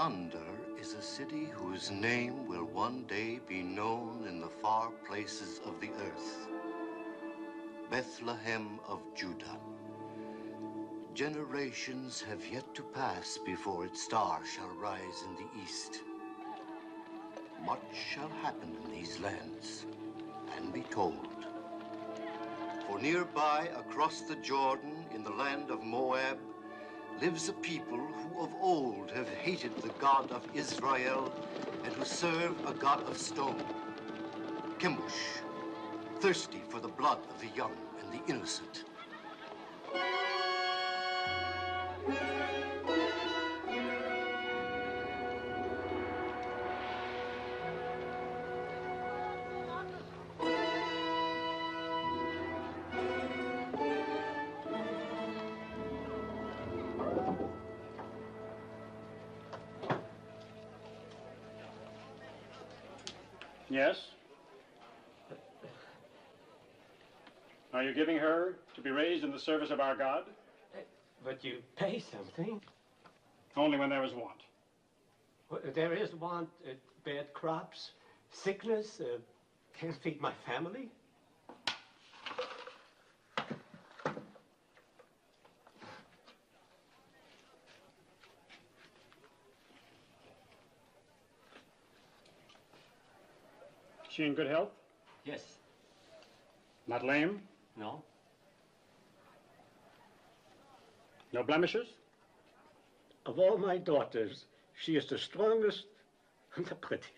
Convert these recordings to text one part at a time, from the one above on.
Yonder is a city whose name will one day be known in the far places of the earth. Bethlehem of Judah. Generations have yet to pass before its star shall rise in the east. Much shall happen in these lands and be told. For nearby, across the Jordan, in the land of Moab, lives a people who of old have hated the God of Israel and who serve a God of stone, Chemosh, thirsty for the blood of the young and the innocent. Yes? Are you giving her to be raised in the service of our God? But you pay something. Only when there is want. Well, there is want, bad crops, sickness, can't feed my family. She in good health? Yes. Not lame? No. No blemishes? Of all my daughters, she is the strongest and the prettiest.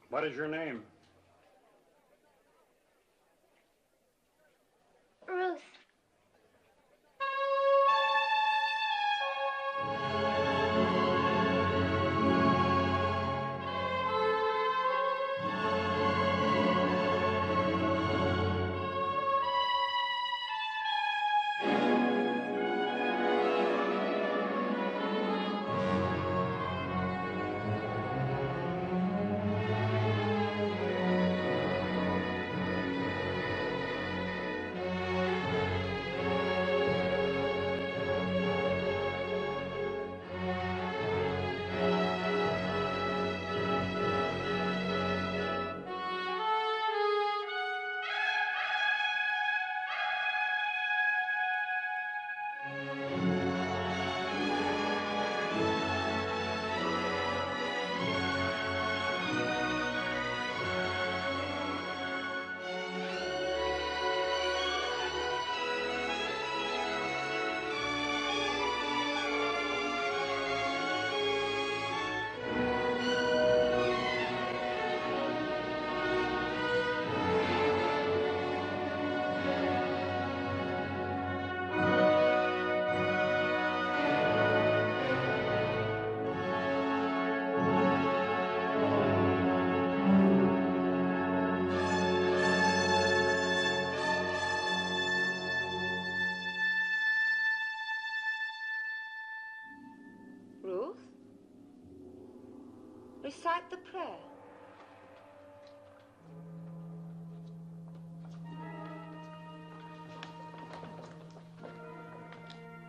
What is your name? Ruth. Ruth? Recite the prayer.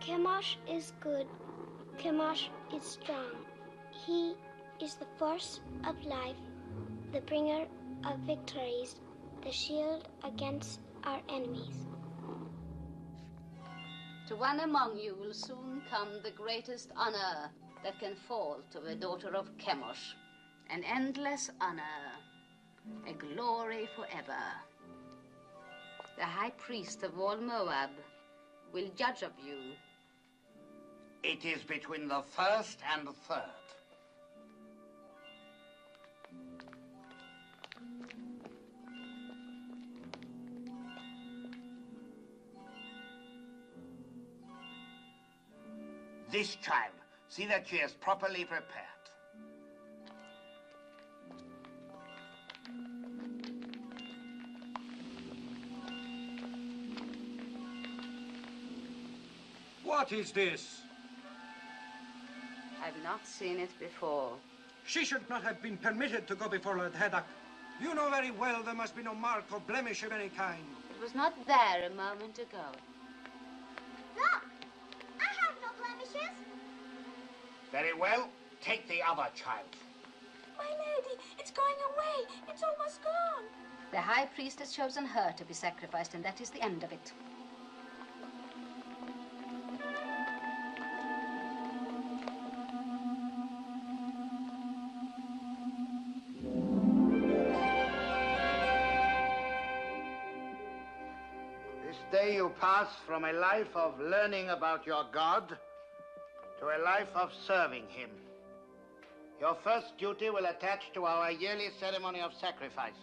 Chemosh is good. Chemosh is strong. He is the force of life, the bringer of victories, the shield against our enemies. To one among you will soon come the greatest honor that can fall to a daughter of Chemosh, an endless honor, a glory forever. The high priest of all Moab will judge of you. It is between the first and the third. This child See that she is properly prepared. What is this? I've not seen it before. She should not have been permitted to go before Lord Haddock. You know very well there must be no mark or blemish of any kind. It was not there a moment ago. Look! I have no blemishes. Very well. Take the other child. My lady, it's going away. It's almost gone. The high priest has chosen her to be sacrificed, and that is the end of it. This day you pass from a life of learning about your God to a life of serving him. Your first duty will attach to our yearly ceremony of sacrifice.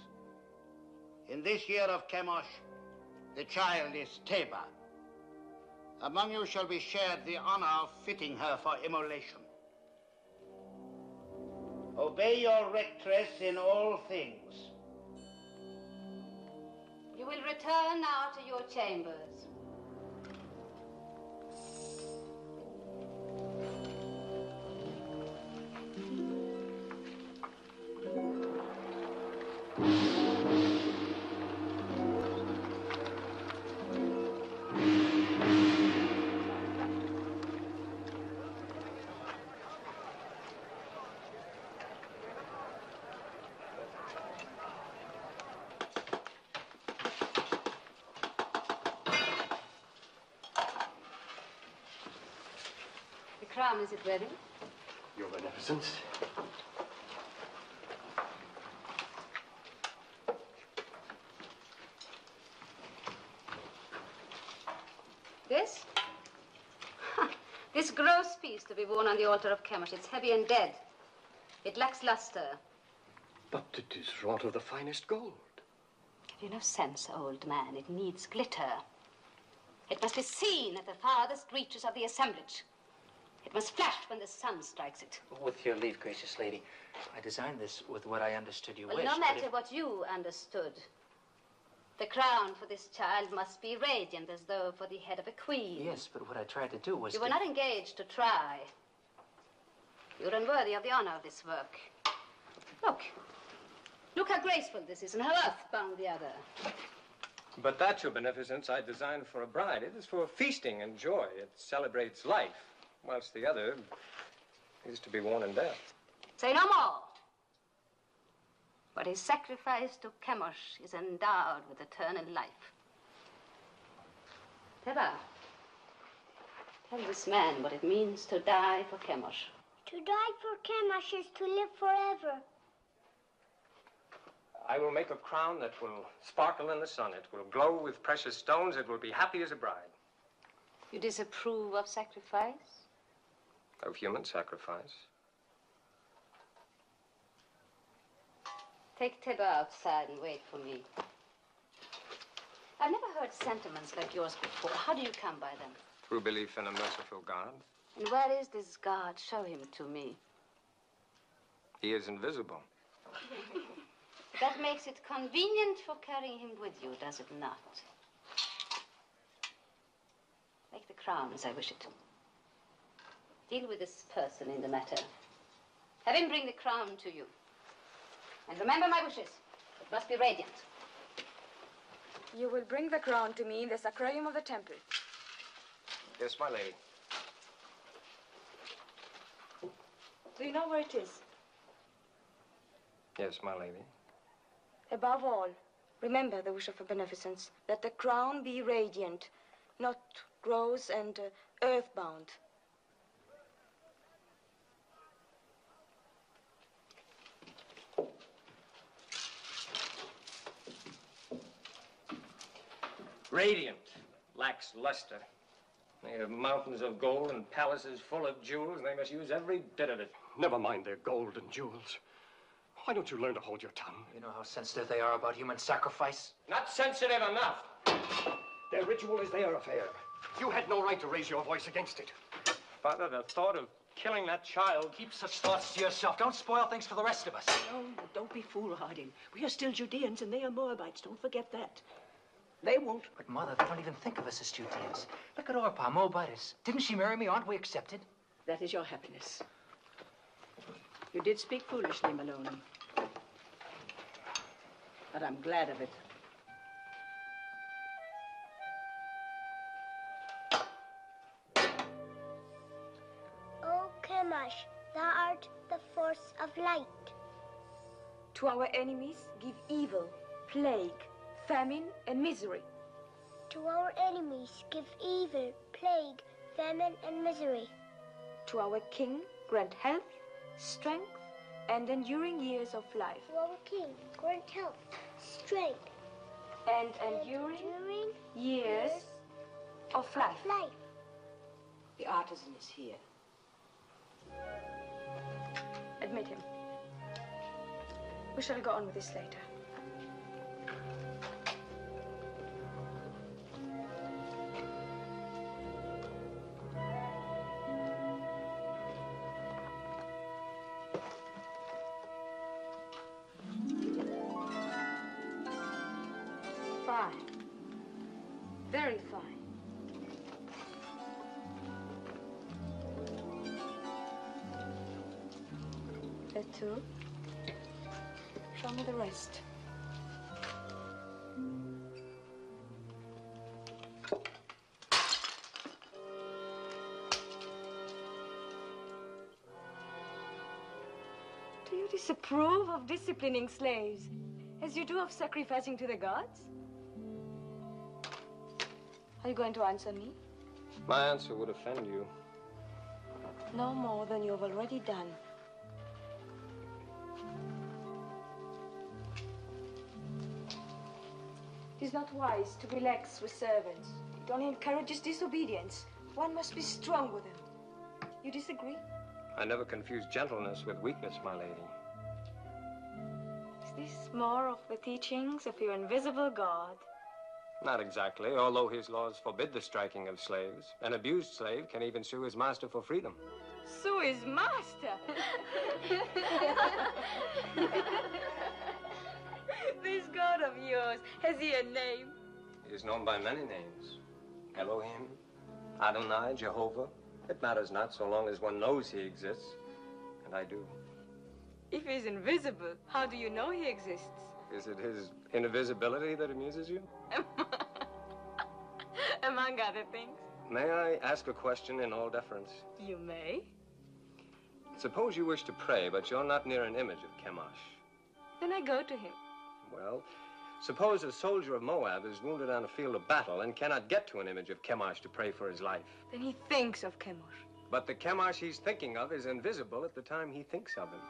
In this year of Chemosh, the child is Teba. Among you shall be shared the honor of fitting her for immolation. Obey your rectress in all things. You will return now to your chambers. The crown, is it ready? Your Beneficence. This? This gross piece to be worn on the altar of Chemosh. It's heavy and dead. It lacks luster. But it is wrought of the finest gold. Have you no sense, old man? It needs glitter. It must be seen at the farthest reaches of the assemblage. It must flash when the sun strikes it. With your leave, gracious lady, I designed this with what I understood you Well, wished. no matter what you understood. The crown for this child must be radiant as though for the head of a queen. Yes, but what I tried to do was You were not engaged to try. You're unworthy of the honor of this work. Look. Look how graceful this is and how earthbound the other. But that, Your Beneficence, I designed for a bride. It is for feasting and joy. It celebrates life, whilst the other is to be worn in death. Say no more. What is sacrificed to Chemosh is endowed with eternal life. Teba, tell this man what it means to die for Chemosh. To die for Chemosh is to live forever. I will make a crown that will sparkle in the sun. It will glow with precious stones. It will be happy as a bride. You disapprove of sacrifice? Of human sacrifice. Take Teba outside and wait for me. I've never heard sentiments like yours before. How do you come by them? Through belief in a merciful God. And where is this God? Show him to me. He is invisible. That makes it convenient for carrying him with you, does it not? Make the crown as I wish it. Deal with this person in the matter. Have him bring the crown to you. And remember my wishes. It must be radiant. You will bring the crown to me in the sacrarium of the temple. Yes, my lady. Do you know where it is? Yes, my lady. Above all, remember the wish of a beneficence, that the crown be radiant, not gross and earthbound. Radiant, lacks luster. They have mountains of gold and palaces full of jewels, and they must use every bit of it. Never mind their gold and jewels. Why don't you learn to hold your tongue? You know how sensitive they are about human sacrifice? Not sensitive enough. Their ritual is their affair. You had no right to raise your voice against it. Father, the thought of killing that child. Keep such thoughts to yourself. Don't spoil things for the rest of us. No, don't be foolhardy. We are still Judeans and they are Moabites. Don't forget that. They won't. But, Mother, they don't even think of us as Judeans. Look at Orpah, Moabitess. Didn't she marry me? Aren't we accepted? That is your happiness. You did speak foolishly, Maloney. But I'm glad of it. O Chemosh, thou art the force of light. To our enemies, give evil, plague, famine, and misery. To our enemies, give evil, plague, famine, and misery. To our king, grant health, strength, and enduring years of life. To our king, grant health, strength, And enduring years of life. The artisan is here. Admit him. We shall go on with this later. Fine. Very fine. Sveto, show me the rest. Do you disapprove of disciplining slaves as you do of sacrificing to the gods? Are you going to answer me? My answer would offend you. No more than you have already done. It is not wise to be lax with servants. It only encourages disobedience. One must be strong with them. You disagree? I never confuse gentleness with weakness, my lady. Is this more of the teachings of your invisible God? Not exactly, although his laws forbid the striking of slaves. An abused slave can even sue his master for freedom. Sue his master! This God of yours, has he a name? He is known by many names. Elohim, Adonai, Jehovah. It matters not so long as one knows he exists. And I do. If he's invisible, how do you know he exists? Is it his invisibility that amuses you? Among other things. May I ask a question in all deference? You may. Suppose you wish to pray, but you're not near an image of Chemosh. Then I go to him. Well, suppose a soldier of Moab is wounded on a field of battle and cannot get to an image of Chemosh to pray for his life. Then he thinks of Chemosh. But the Chemosh he's thinking of is invisible at the time he thinks of him.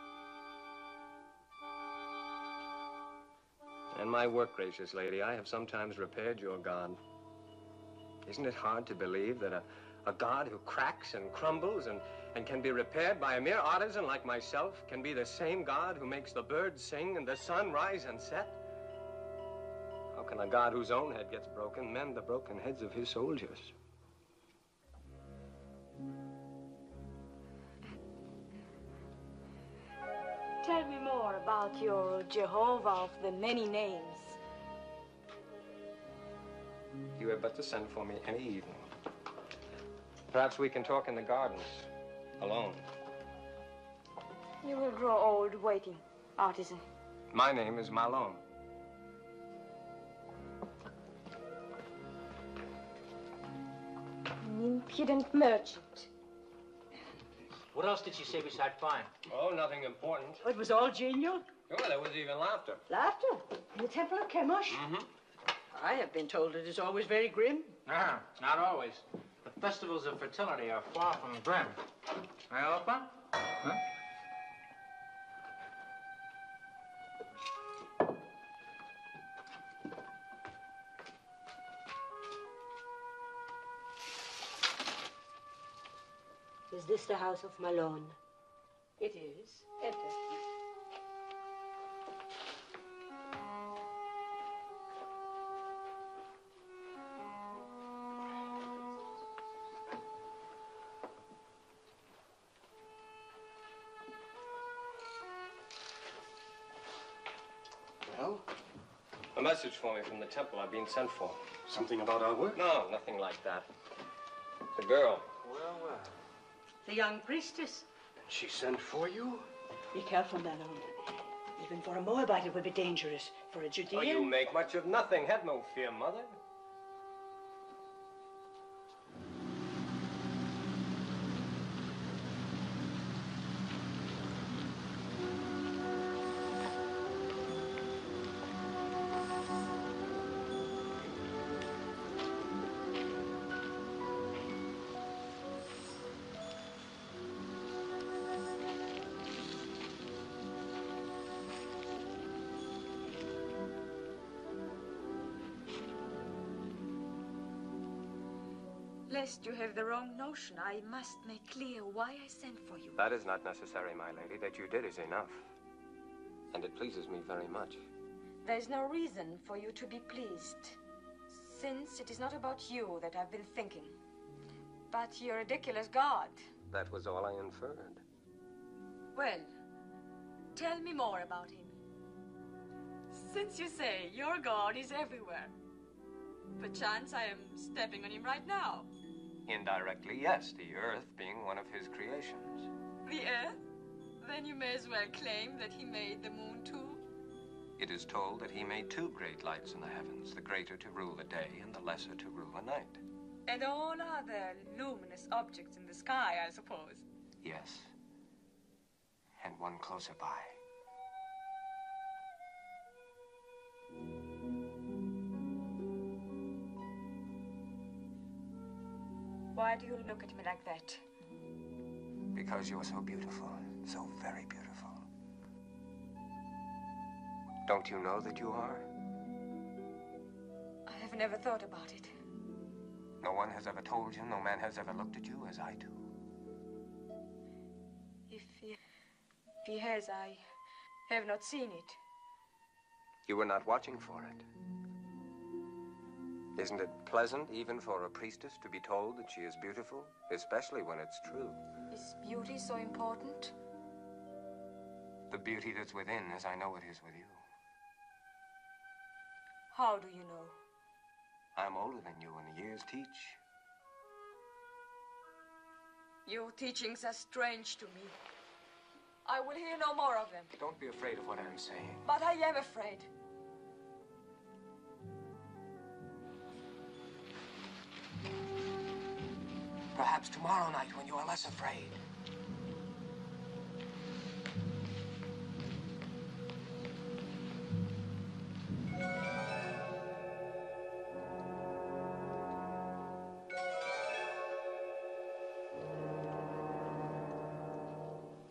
In my work, gracious lady, I have sometimes repaired your God. Isn't it hard to believe that a God who cracks and crumbles and can be repaired by a mere artisan like myself can be the same God who makes the birds sing and the sun rise and set? How can a God whose own head gets broken mend the broken heads of his soldiers? Tell me more about your Jehovah of the many names. You have but to send for me any evening. Perhaps we can talk in the gardens, alone. You will grow old waiting, artisan. My name is Malone. An impudent merchant. What else did she say besides fine? Oh, nothing important. It was all genial. Oh, there was even laughter. Laughter? In the temple of Chemosh? Mm-hmm. I have been told it is always very grim. Not always. The festivals of fertility are far from grim. Hey, Orpah? Huh? Is this the house of Malone? It is. Enter. A message for me from the temple. I've been sent for. Something about our work? No, nothing like that. The girl. Well, well. The young priestess. She sent for you? Be careful, Malone. Even for a Moabite, it would be dangerous. For a Judean... Oh, you make much of nothing. Have no fear, Mother. Lest you have the wrong notion, I must make clear why I sent for you. That is not necessary, my lady. That you did is enough. And it pleases me very much. There is no reason for you to be pleased, since it is not about you that I've been thinking, but your ridiculous God. That was all I inferred. Well, tell me more about him. Since you say your God is everywhere, perchance I am stepping on him right now. Indirectly, yes, the earth being one of his creations. The earth? Then you may as well claim that he made the moon too. It is told that he made two great lights in the heavens, the greater to rule the day and the lesser to rule the night. And all other luminous objects in the sky, I suppose. Yes. And one closer by. Why do you look at me like that? Because you're so beautiful, so very beautiful. Don't you know that you are? I have never thought about it. No one has ever told you, no man has ever looked at you as I do. If he has, I have not seen it. You were not watching for it. Isn't it pleasant, even for a priestess, to be told that she is beautiful, especially when it's true? Is beauty so important? The beauty that's within, as I know it is with you. How do you know? I'm older than you, and the years teach. Your teachings are strange to me. I will hear no more of them. Don't be afraid of what I'm saying. But I am afraid. Perhaps tomorrow night, when you are less afraid.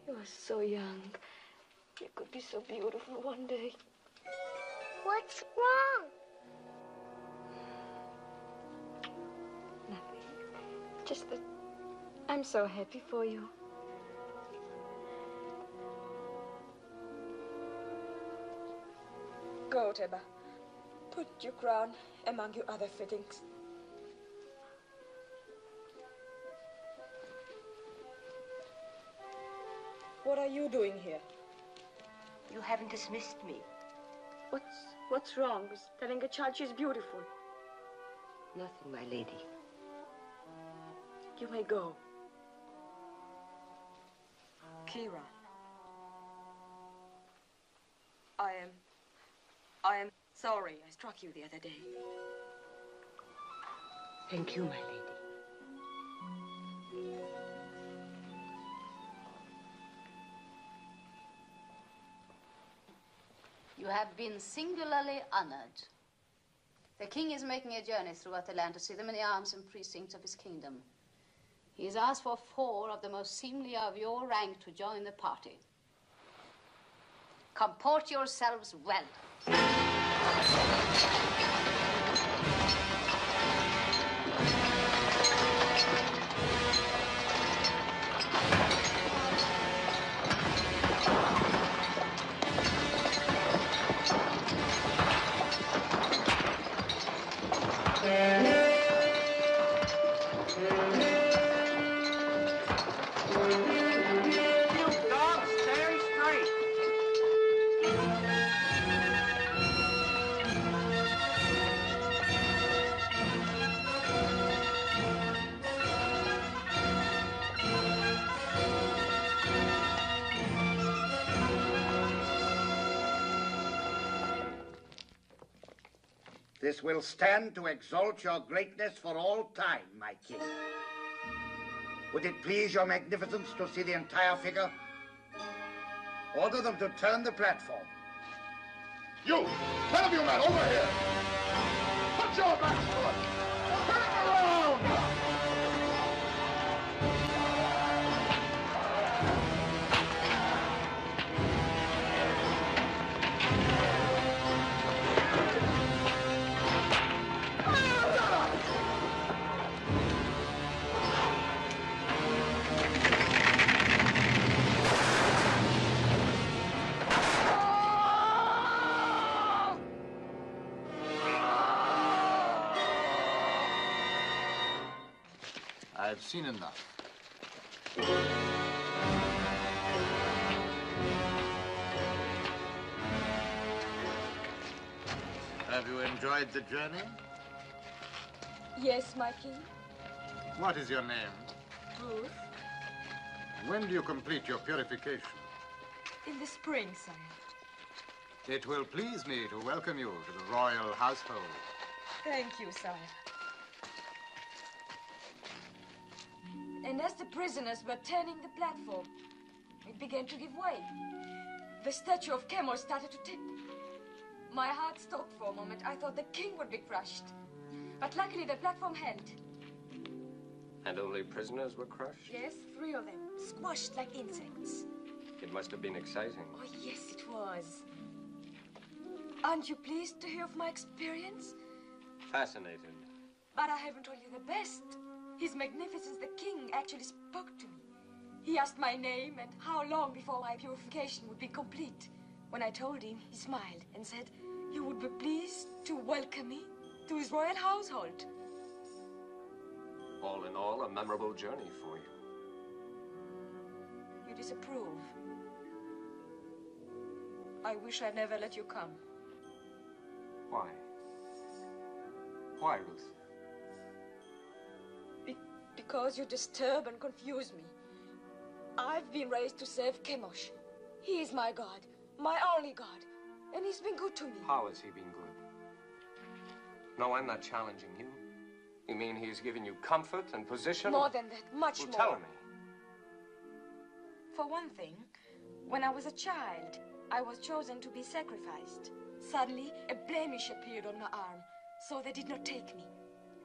You are so young. You could be so beautiful one day. What's wrong? Nothing. Just that I'm so happy for you. Go, Teba. Put your crown among your other fittings. What are you doing here? You haven't dismissed me. What's wrong with telling a child she's beautiful? Nothing, my lady. You may go. Kira. I am sorry I struck you the other day. Thank you, my lady. You have been singularly honored. The king is making a journey throughout the land to see the many arms and precincts of his kingdom. He has asked for 4 of the most seemly of your rank to join the party. Comport yourselves well. Dogs, stand straight. This will stand to exalt your greatness for all time, my king. Would it please your magnificence to see the entire figure? Order them to turn the platform. You! 10 of you men, over here! Put your backs to it! Turn it around! I've seen enough. Have you enjoyed the journey? Yes, my king. What is your name? Ruth. When do you complete your purification? In the spring, sire. It will please me to welcome you to the royal household. Thank you, sire. And as the prisoners were turning the platform, it began to give way. The statue of Chemosh started to tip. My heart stopped for a moment. I thought the king would be crushed. But luckily the platform held. And only prisoners were crushed? Yes, 3 of them, squashed like insects. It must have been exciting. Oh, yes, it was. Aren't you pleased to hear of my experience? Fascinated. But I haven't told you the best. His Magnificence the King actually spoke to me. He asked my name and how long before my purification would be complete. When I told him, he smiled and said he would be pleased to welcome me to his royal household. All in all, a memorable journey for you. You disapprove. I wish I'd never let you come. Why? Why, Ruth? Because you disturb and confuse me. I've been raised to serve Chemosh. He is my God, my only God, and he's been good to me. How has he been good? No, I'm not challenging you. You mean he's given you comfort and position? More than that, much more. Tell me. For one thing, when I was a child, I was chosen to be sacrificed. Suddenly, a blemish appeared on my arm, so they did not take me.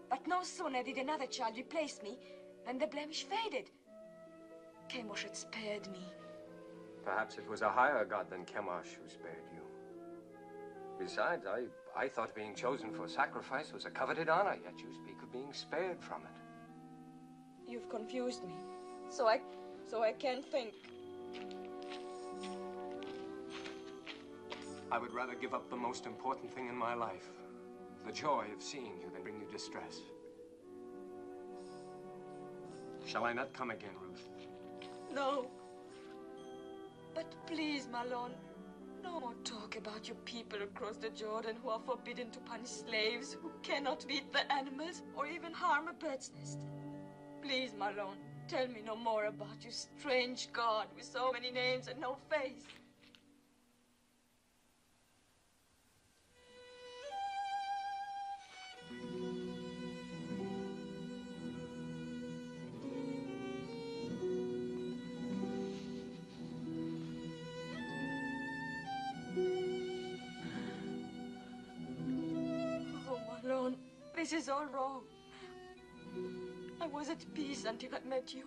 But no sooner did another child replace me than the blemish faded. Chemosh had spared me. Perhaps it was a higher god than Chemosh who spared you. Besides, I thought being chosen for sacrifice was a coveted honor, yet you speak of being spared from it. You've confused me, so I can't think. I would rather give up the most important thing in my life, the joy of seeing you, than bring you distress. Shall I not come again, Ruth? No. But please, Malone, no more talk about your people across the Jordan who are forbidden to punish slaves, who cannot beat the animals or even harm a bird's nest. Please, Malone, tell me no more about your strange God with so many names and no face. This is all wrong. I was at peace until I met you.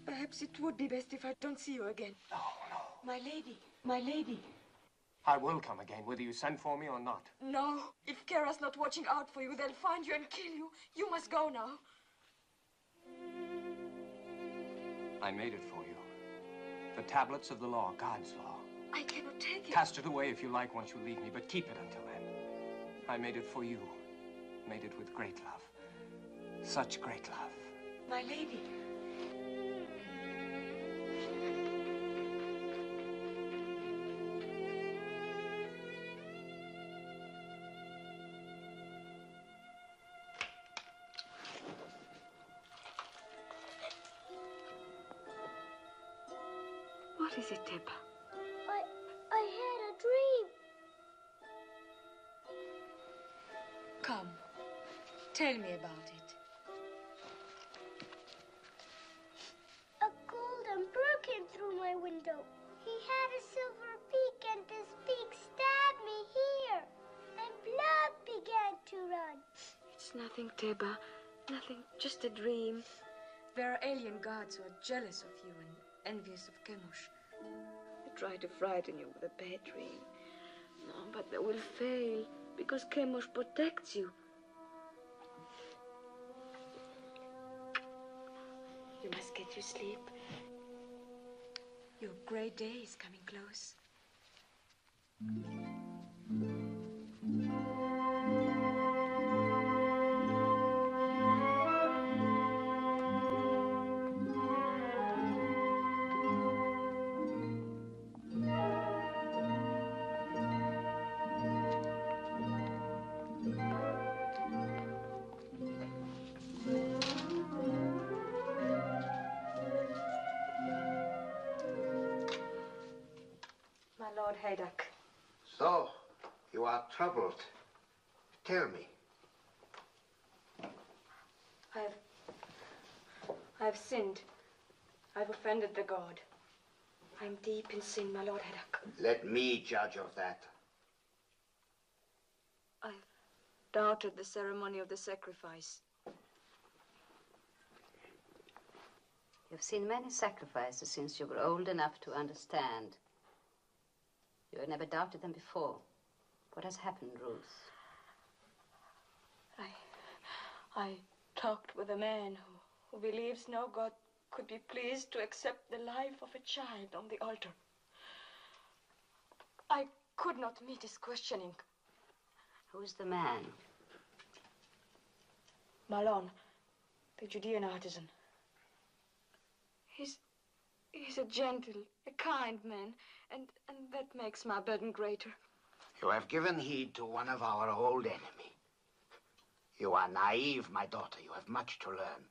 Perhaps it would be best if I don't see you again. No. My lady, my lady. I will come again, whether you send for me or not. No, if Kara's not watching out for you, they'll find you and kill you. You must go now. I made it for you. The tablets of the law, God's law. I cannot take it. Cast it away if you like once you leave me, but keep it until then. I made it for you. Made it with great love. Such great love. My lady. What is it, Tip? I had a dream. Tell me about it. A golden bird came through my window. He had a silver beak, and his beak stabbed me here. And blood began to run. It's nothing, Teba. Nothing, just a dream. There are alien gods who are jealous of you and envious of Chemosh. They try to frighten you with a bad dream. No, but they will fail because Chemosh protects you. You must get your sleep. Your great day is coming close. My Lord Haydock. So, you are troubled. Tell me. I've sinned. I've offended the god. I'm deep in sin, my Lord Haydock. Let me judge of that. I've doubted the ceremony of the sacrifice. You've seen many sacrifices since you were old enough to understand. You have never doubted them before. What has happened, Ruth? I talked with a man who believes no god could be pleased to accept the life of a child on the altar. I could not meet his questioning. Who's the man? Malon, the Judean artisan. He's a gentle, a kind man, and that makes my burden greater. You have given heed to one of our old enemy. You are naive, my daughter. You have much to learn.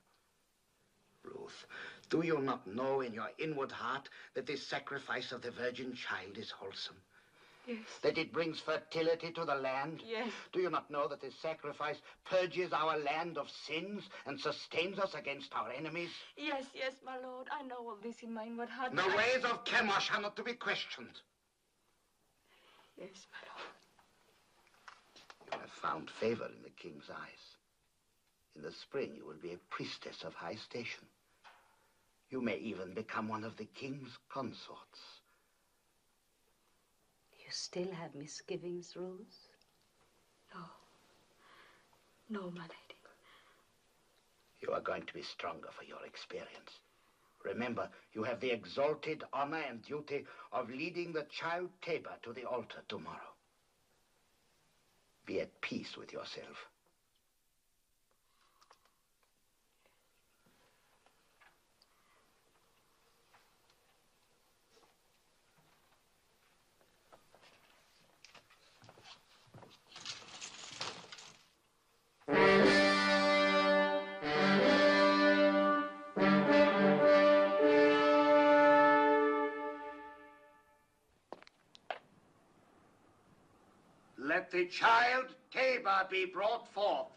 Ruth, do you not know in your inward heart that this sacrifice of the virgin child is wholesome? Yes. That it brings fertility to the land? Yes. Do you not know that this sacrifice purges our land of sins and sustains us against our enemies? Yes, my lord. I know all this in my inward heart. The ways of Chemosh are not to be questioned. Yes, my lord. You have found favor in the king's eyes. In the spring, you will be a priestess of high station. You may even become one of the king's consorts. You still have misgivings, Ruth? No, my lady. You are going to be stronger for your experience. Remember, you have the exalted honor and duty of leading the child Teba to the altar tomorrow. Be at peace with yourself. Let the child Teba be brought forth.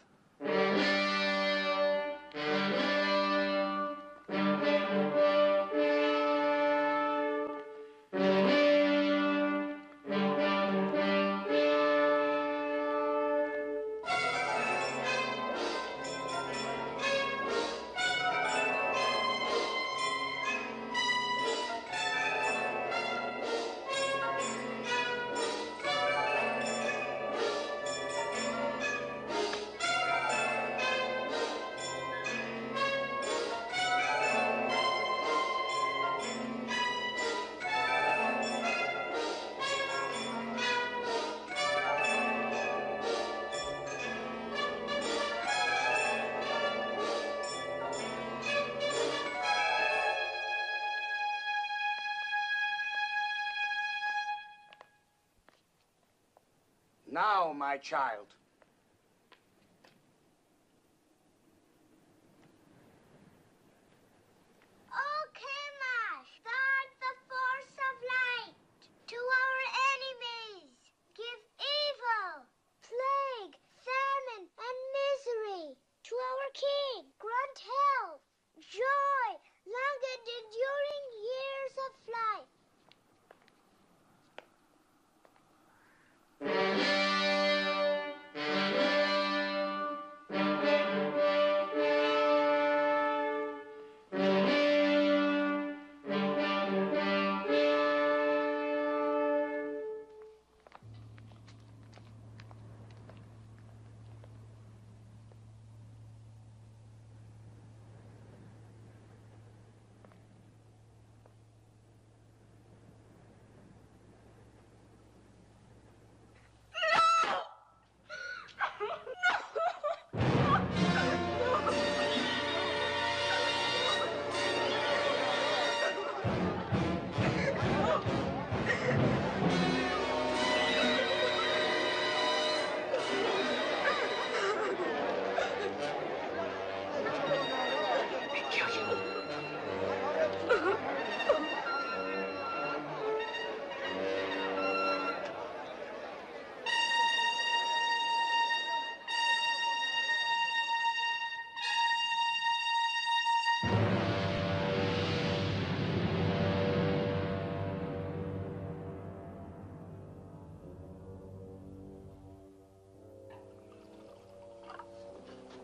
Now, my child. Oh, Chemosh, guard the force of light to our enemies. Give evil, plague, famine, and misery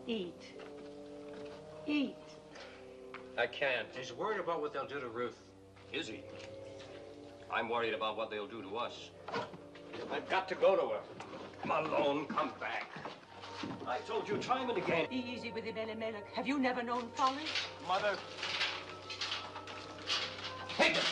Eat. Eat. I can't. He's worried about what they'll do to Ruth. Is he? I'm worried about what they'll do to us. I've got to go to her. Malone, come back. I told you time and again. Easy with him, Elimelech. Have you never known folly? Mother. Take it!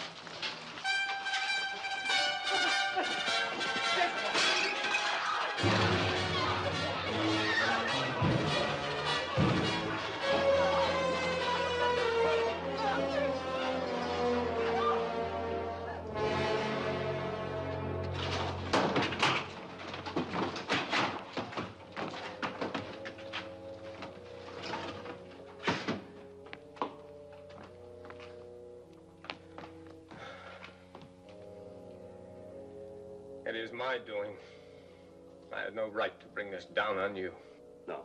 It is my doing. I had no right to bring this down on you. No.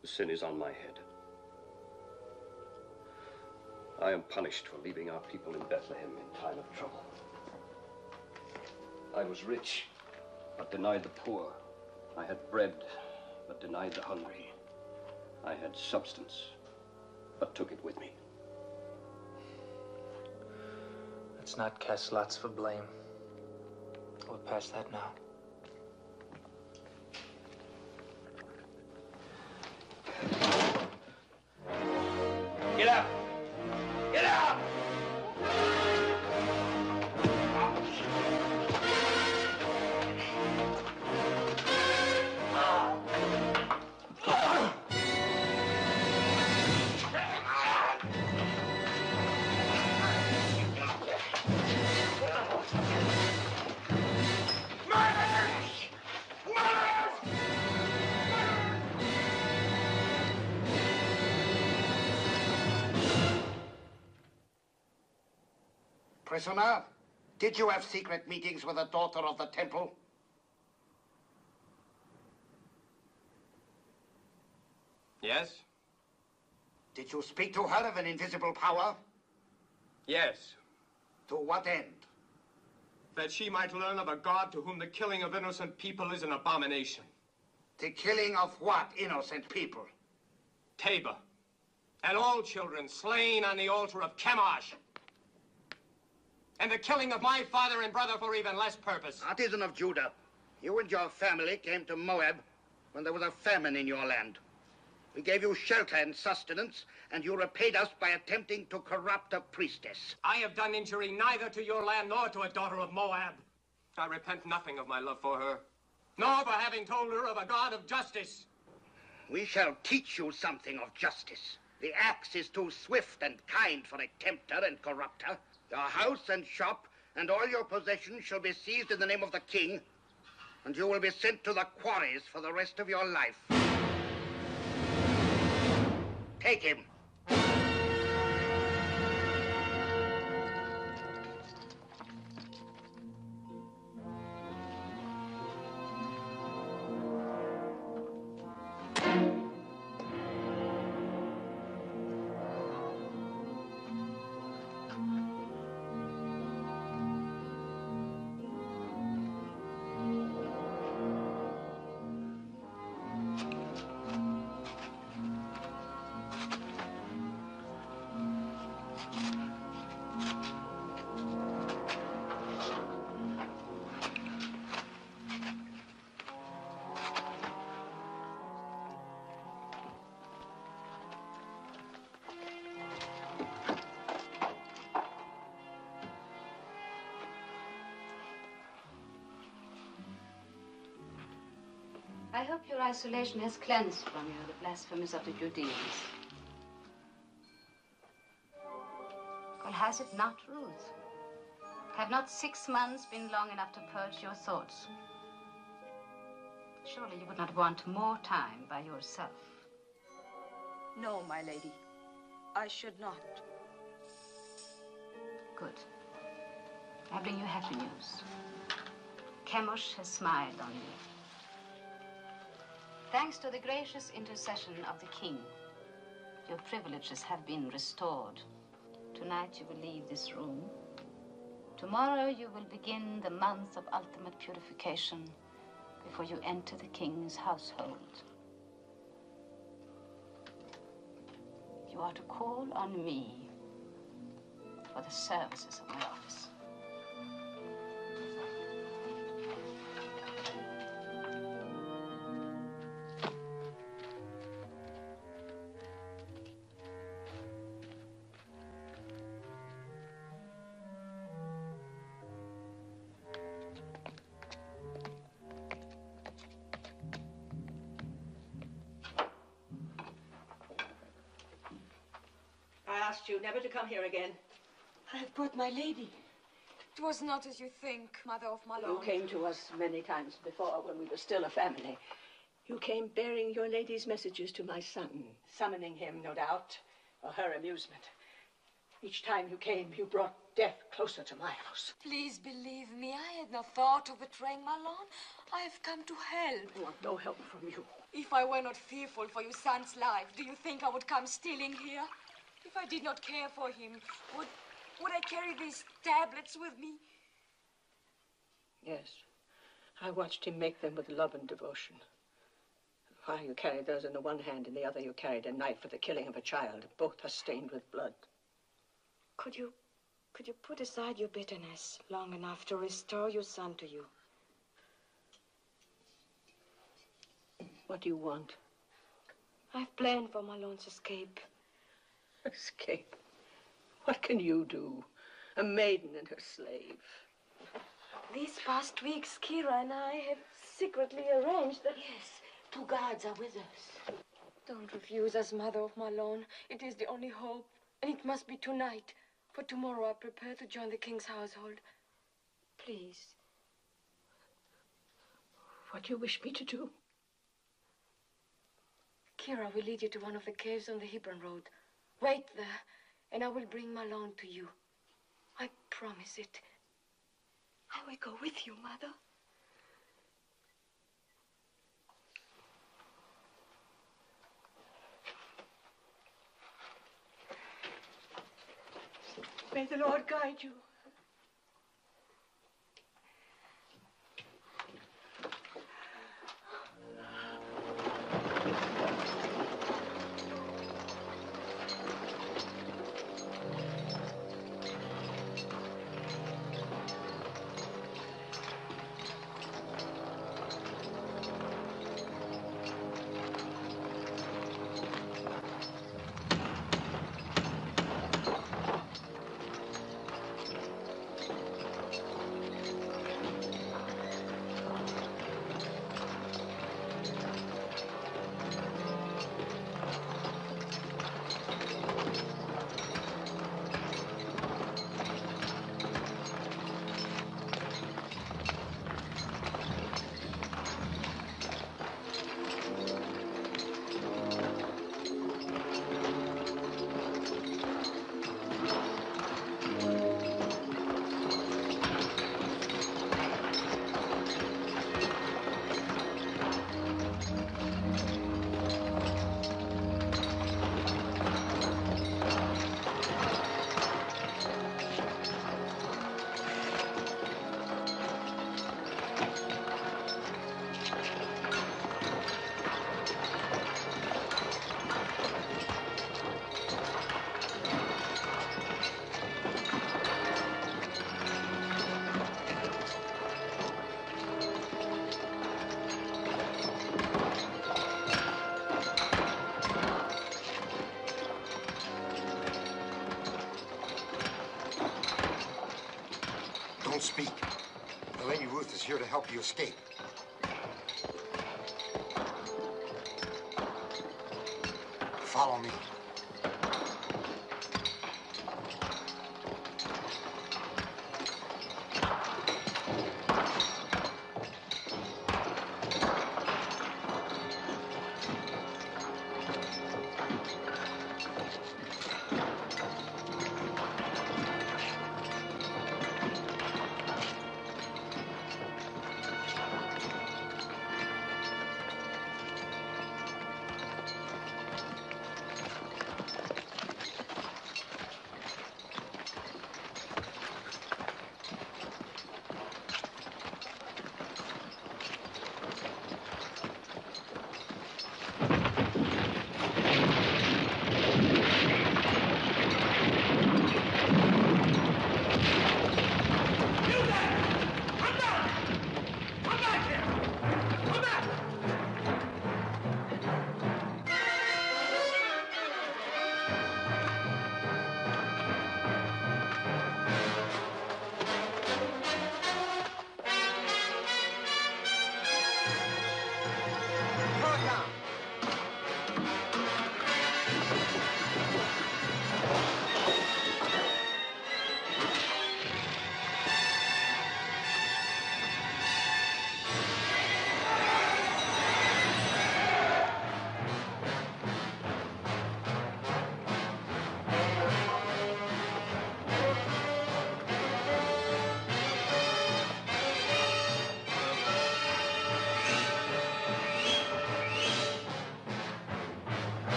The sin is on my head. I am punished for leaving our people in Bethlehem in time of trouble. I was rich, but denied the poor. I had bread, but denied the hungry. I had substance, but took it with me. Let's not cast lots for blame. We're past that now. Get up! Get up! Prisoner, did you have secret meetings with the daughter of the temple? Yes? Did you speak to her of an invisible power? Yes. To what end? That she might learn of a God to whom the killing of innocent people is an abomination. The killing of what innocent people? Tabor. And all children slain on the altar of Chemosh. And the killing of my father and brother for even less purpose. Artisan of Judah, you and your family came to Moab when there was a famine in your land. We gave you shelter and sustenance, and you repaid us by attempting to corrupt a priestess. I have done injury neither to your land nor to a daughter of Moab. I repent nothing of my love for her, nor for having told her of a God of justice. We shall teach you something of justice. The axe is too swift and kind for a tempter and corrupter. Your house and shop and all your possessions shall be seized in the name of the king, and you will be sent to the quarries for the rest of your life. Take him. I hope your isolation has cleansed from you the blasphemies of the Judeans. Well, has it not, Ruth? Have not 6 months been long enough to purge your thoughts? Surely you would not want more time by yourself. No, my lady. I should not. Good. I bring you happy news. Chemosh has smiled on you. Thanks to the gracious intercession of the king, your privileges have been restored. Tonight you will leave this room. Tomorrow you will begin the month of ultimate purification before you enter the king's household. you are to call on me for the services of my office. I asked you never to come here again. I have brought my lady. It was not as you think, Mother of Malone. You came to us many times before when we were still a family. You came bearing your lady's messages to my son, summoning him, no doubt, for her amusement. Each time you came, you brought death closer to my house. Please believe me, I had no thought of betraying Malone. I have come to help. I want no help from you. If I were not fearful for your son's life, do you think I would come stealing here? If I did not care for him, would I carry these tablets with me? Yes. I watched him make them with love and devotion. While you carried those in the one hand, in the other you carried a knife for the killing of a child. Both are stained with blood. Could you put aside your bitterness long enough to restore your son to you? What do you want? I've planned for Malone's escape. Escape? What can you do? A maiden and her slave. These past weeks, Kira and I have secretly arranged that... Yes, 2 guards are with us. Don't refuse us, Mother of Malone. It is the only hope, and it must be tonight. For tomorrow I prepare to join the king's household. Please. What do you wish me to do? Kira will lead you to one of the caves on the Hebron Road. Wait there, and I will bring Malone to you. I promise it. I will go with you, Mother. May the Lord guide you. Don't speak. The Lady Ruth is here to help you escape. Follow me.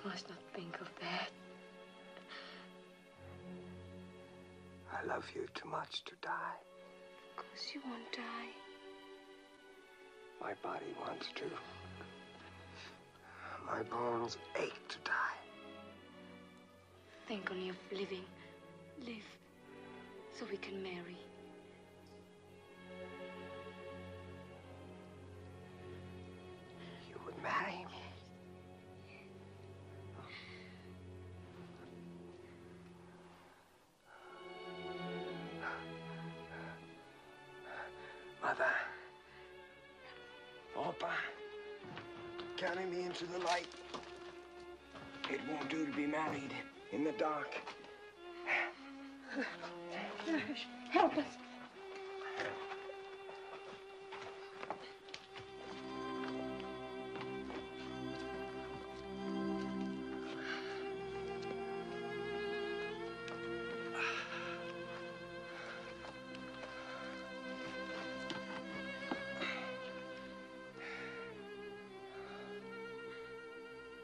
must not think of that. I love you too much to die. Of course you won't die. My body wants to. My bones ache to die. Think only of living. Live, so we can marry. You would marry me? Mother. Papa. Carry me into the light. It won't do to be married in the dark. Help us.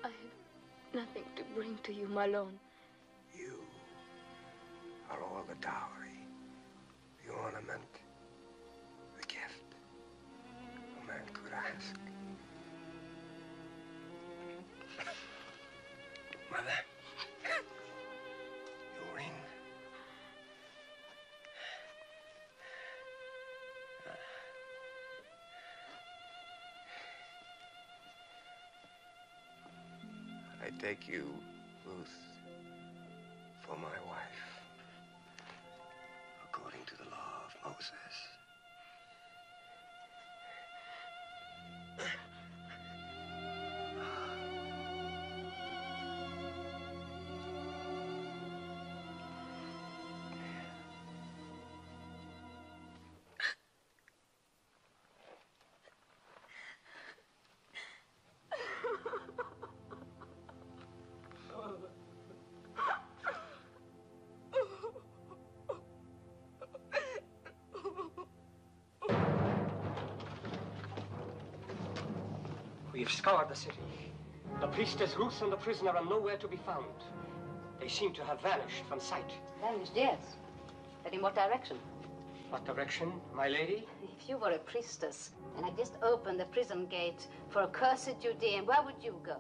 I have nothing to bring to you, Malone. You are all the dowry, the ornament, the gift a man could ask. Mother, your ring. I take you, Ruth, for my wife, according to the law of Moses. We've scoured the city. The priestess Ruth and the prisoner are nowhere to be found. They seem to have vanished from sight. Vanished, yes. But in what direction? What direction, my lady? If you were a priestess and had just opened the prison gate for accursed Judean, where would you go?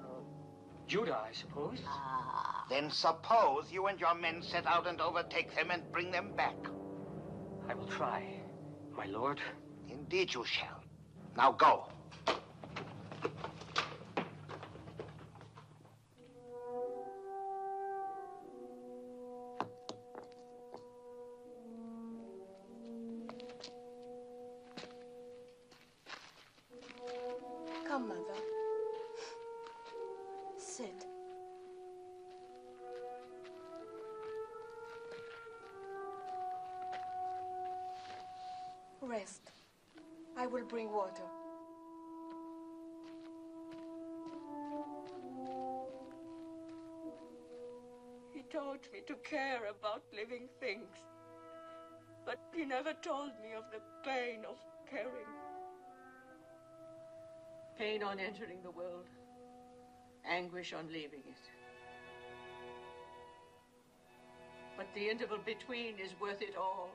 Judah, I suppose. Ah. Then suppose you and your men set out and overtake them and bring them back. I will try, my lord. Indeed you shall. Now go. Come, Mother. Sit. Rest. I will bring water. He taught me to care about living things, but he never told me of the pain of caring. Pain on entering the world, anguish on leaving it. But the interval between is worth it all.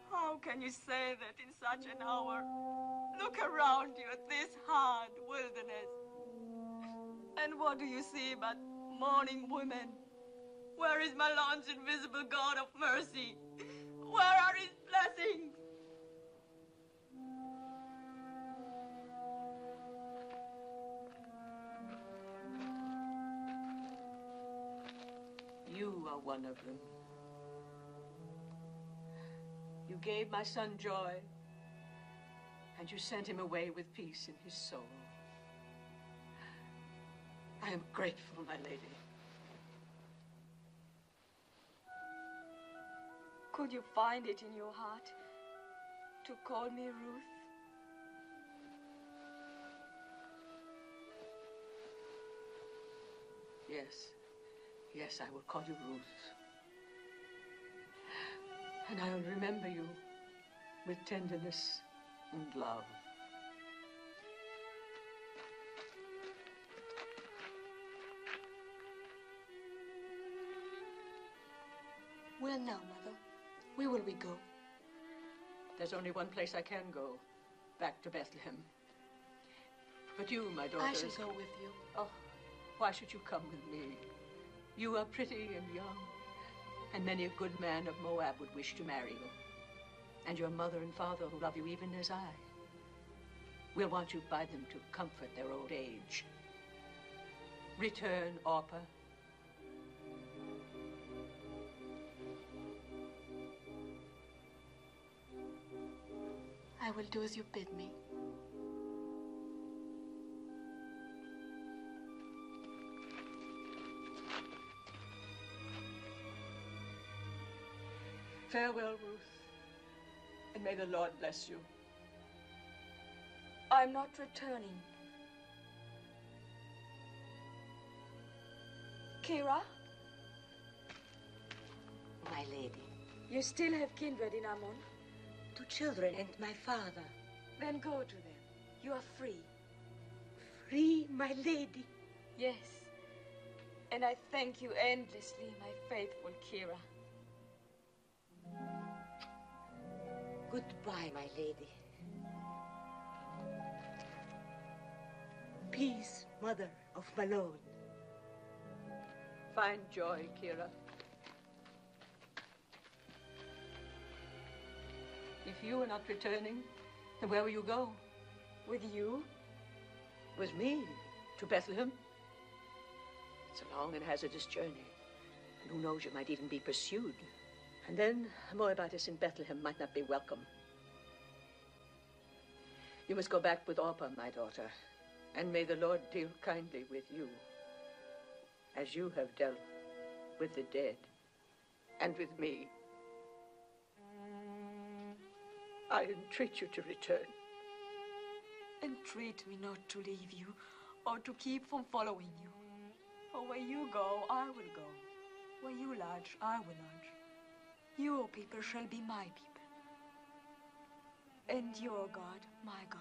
How can you say that in such an hour? Look around you at this hard wilderness. And what do you see but mourning women? Where is Malone's invisible God of mercy? Where are his blessings? You are one of them. You gave my son joy, and you sent him away with peace in his soul. I am grateful, my lady. Could you find it in your heart to call me Ruth? Yes. Yes, I will call you Ruth. And I will remember you with tenderness and love. and now, Mother? Where will we go? There's only one place I can go. Back to Bethlehem. But you, my daughter... I shall go with you. Oh, why should you come with me? You are pretty and young, and many a good man of Moab would wish to marry you. And your mother and father will love you even as I. We'll want you by them to comfort their old age. Return, Orpah. I will do as you bid me. Farewell, Ruth, and may the Lord bless you. I'm not returning. Kira? My lady. You still have kindred in Ammon? 2 children and my father. Then go to them. You are free. Free, my lady? Yes. And I thank you endlessly, my faithful Kira. Goodbye, my lady. Peace, mother of Malone. Find joy, Kira. If you are not returning, then where will you go? With you? With me? To Bethlehem? It's a long and hazardous journey. And who knows, you might even be pursued. And then a Moabitess in Bethlehem might not be welcome. You must go back with Orpah, my daughter, and may the Lord deal kindly with you, as you have dealt with the dead and with me. I entreat you to return. Entreat me not to leave you, or to keep from following you. For where you go, I will go. Where you lodge, I will lodge. Your people shall be my people, and your God, my God.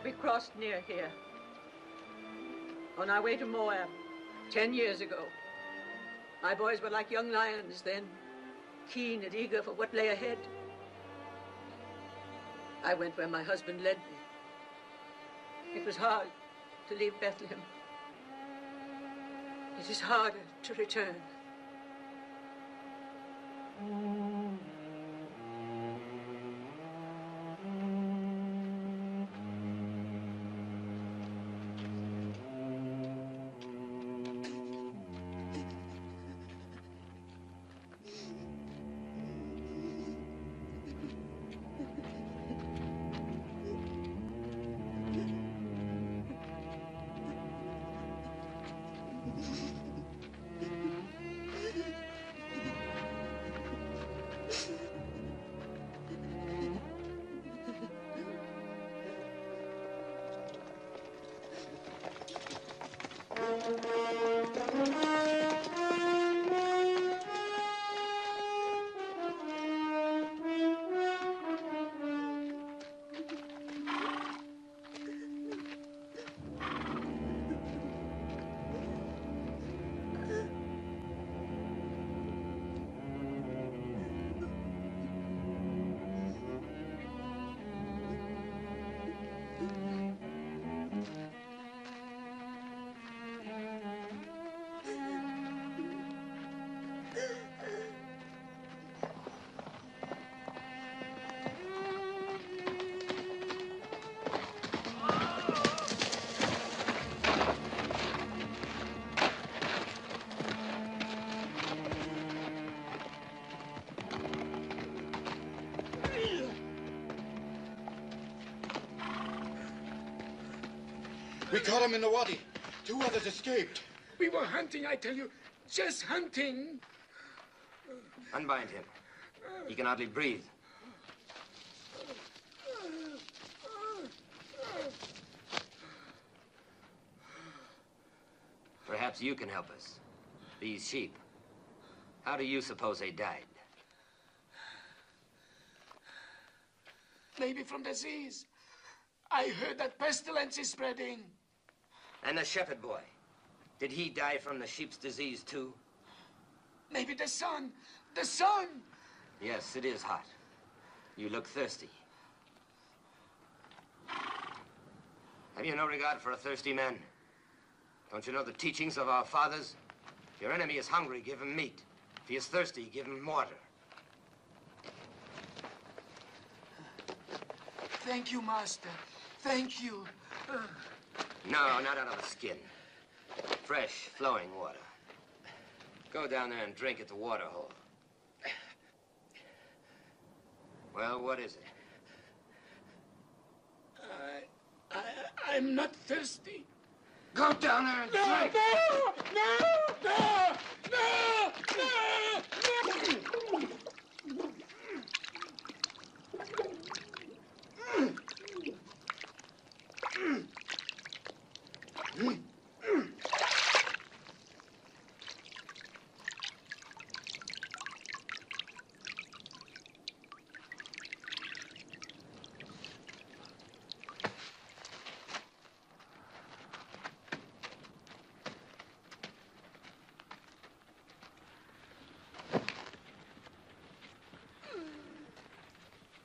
We crossed near here, on our way to Moab, 10 years ago. My boys were like young lions then, keen and eager for what lay ahead. I went where my husband led me. It was hard to leave Bethlehem. It is harder to return. We caught him in the wadi. 2 others escaped. We were hunting, I tell you. Just hunting. Unbind him. He can hardly breathe. Perhaps you can help us. These sheep. How do you suppose they died? Maybe from disease. I heard that pestilence is spreading. And the shepherd boy. Did he die from the sheep's disease, too? Maybe the sun. The sun! Yes, it is hot. You look thirsty. Have you no regard for a thirsty man? Don't you know the teachings of our fathers? If your enemy is hungry, give him meat. If he is thirsty, give him water. Thank you, Master. Thank you. No, not out of the skin. Fresh, flowing water. Go down there and drink at the water hole. Well, what is it? I'm not thirsty. Go down there and drink.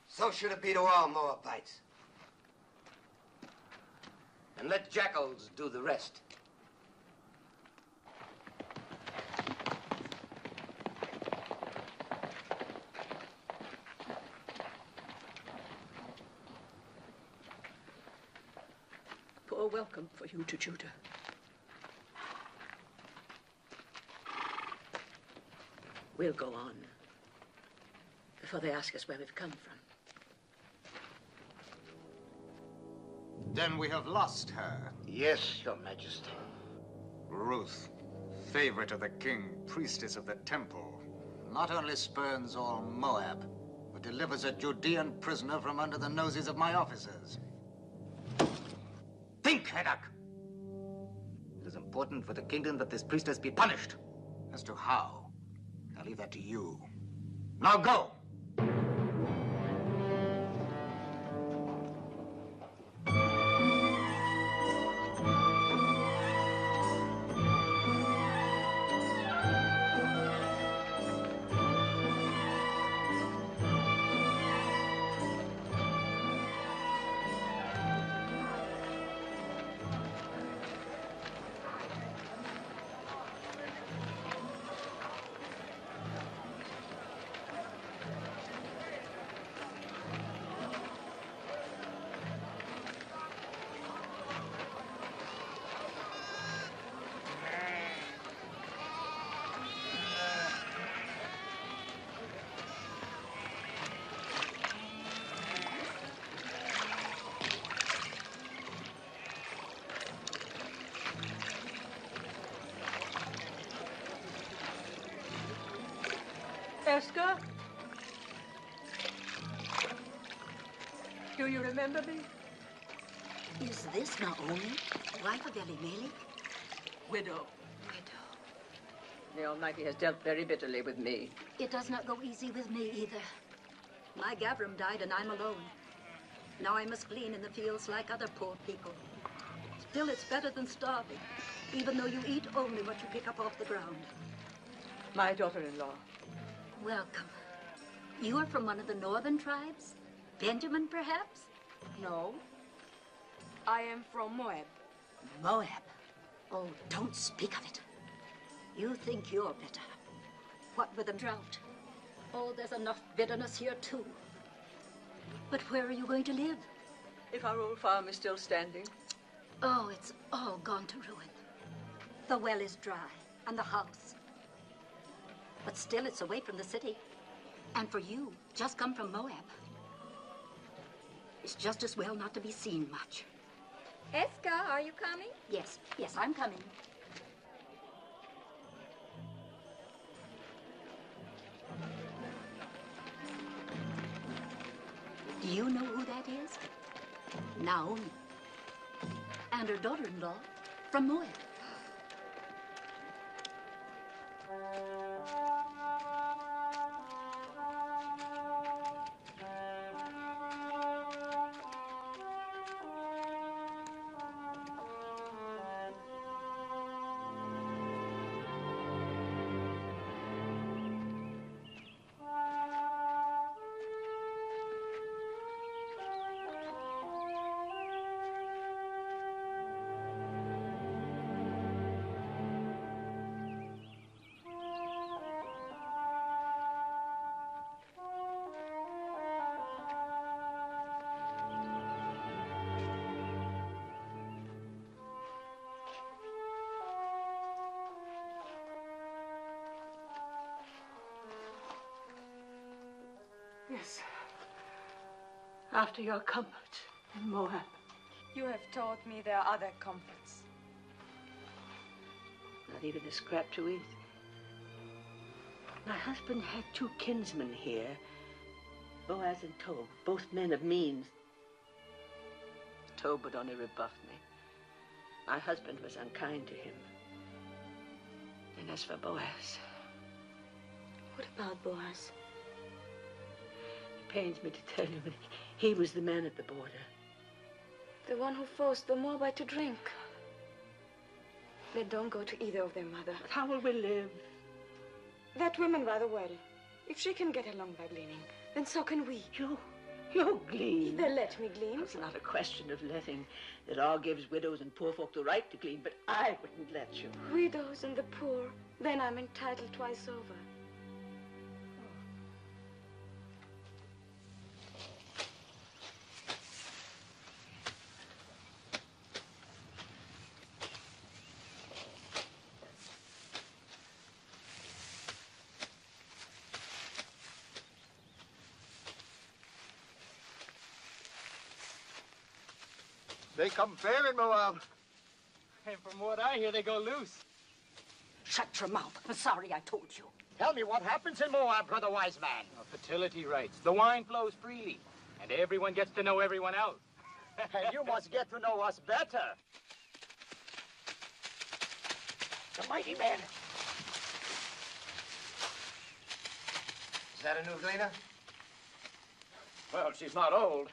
So should it be to all Moabites. And let jackals do the rest. Poor welcome for you to Judah. We'll go on before they ask us where we've come from. Then we have lost her. Yes, Your Majesty. Ruth, favorite of the king, priestess of the temple, not only spurns all Moab, but delivers a Judean prisoner from under the noses of my officers. Think, Heddak! It is important for the kingdom that this priestess be punished. As to how, I'll leave that to you. Now go! Esther? Do you remember me? Is this Naomi, wife of Elimelech? Widow. The Almighty has dealt very bitterly with me. It does not go easy with me either. My Gavram died and I'm alone. Now I must glean in the fields like other poor people. Still, it's better than starving, even though you eat only what you pick up off the ground. My daughter-in-law. Welcome. You are from one of the northern tribes? Benjamin, perhaps? No. I am from Moab. Moab? Oh, don't speak of it. You think you're better. What with the drought? Oh, there's enough bitterness here, too. But where are you going to live? If our old farm is still standing. Oh, it's all gone to ruin. The well is dry, and the house. But still, it's away from the city. And for you, just come from Moab. It's just as well not to be seen much. Eska, are you coming? Yes, I'm coming. Do you know who that is? Naomi. And her daughter-in-law from Moab. Yes. After your comfort in Moab. You have taught me there are other comforts. Not even a scrap to eat. My husband had two kinsmen here, Boaz and Tob, both men of means. Tob would only rebuffed me. My husband was unkind to him. And as for Boaz... What about Boaz? It pains me to tell you, but he was the man at the border. The one who forced the Moabite to drink. They don't go to either of them, Mother. But how will we live? That woman rather well. If she can get along by gleaning, then so can we. You glean. They let me glean. It's not a question of letting. The law gives widows and poor folk the right to glean, but I wouldn't let you. Widows and the poor. Then I'm entitled twice over. They come fair in Moab. And from what I hear, they go loose. Shut your mouth. I'm sorry I told you. Tell me what happens in Moab, brother wise man. Fertility rights. The wine flows freely, and everyone gets to know everyone else. And you must get to know us better. The mighty man. Is that a new gleaner? Well, she's not old.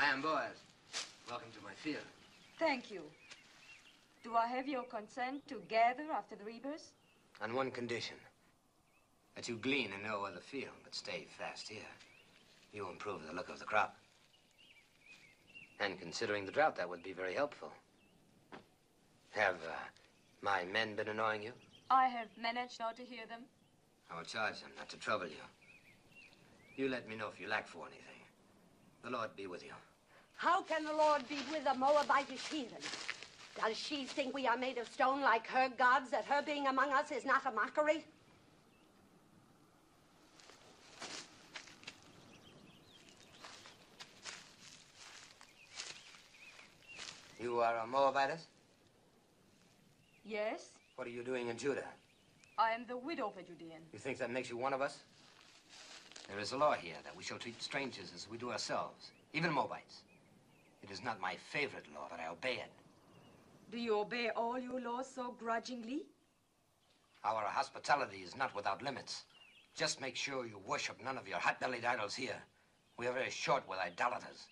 I am Boaz. Welcome to my field. Thank you. Do I have your consent to gather after the reapers? On one condition. That you glean in no other field, but stay fast here. You improve the look of the crop. And considering the drought, that would be very helpful. Have my men been annoying you? I have managed not to hear them. I will charge them not to trouble you. You let me know if you lack for anything. The Lord be with you. How can the Lord be with a Moabitish heathen? Does she think we are made of stone like her gods, that her being among us is not a mockery? You are a Moabitess? Yes, What are you doing in Judah? I am the widow of a Judean. You think that makes you one of us? There is a law here that we shall treat strangers as we do ourselves, even Moabites. It is not my favorite law, but I obey it. Do you obey all your laws so grudgingly? Our hospitality is not without limits. Just make sure you worship none of your hot-bellied idols here. We are very short with idolaters.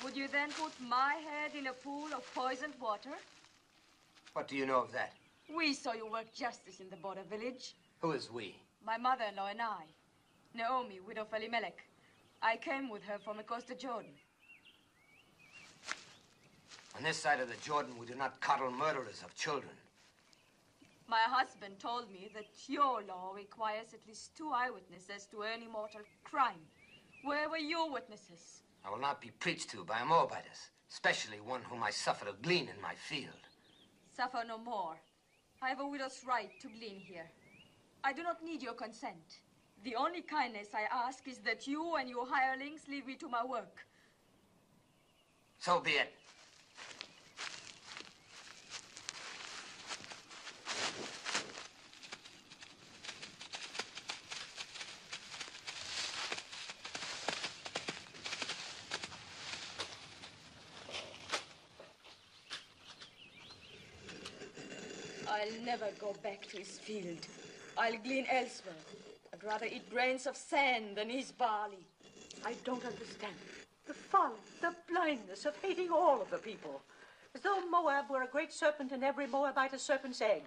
Would you then put my head in a pool of poisoned water? What do you know of that? We saw you work justice in the border village. Who is we? My mother-in-law and I. Naomi, widow of Elimelech. I came with her from across the Jordan. On this side of the Jordan, we do not coddle murderers of children. My husband told me that your law requires at least 2 eyewitnesses to any mortal crime. Where were your witnesses? I will not be preached to by a Moabitess, especially one whom I suffer to glean in my field. Suffer no more. I have a widow's right to glean here. I do not need your consent. The only kindness I ask is that you and your hirelings leave me to my work. So be it. I'll never go back to his field. I'll glean elsewhere. I'd rather eat grains of sand than his barley. I don't understand. The folly, the blindness of hating all of the people. As though Moab were a great serpent and every Moabite a serpent's egg.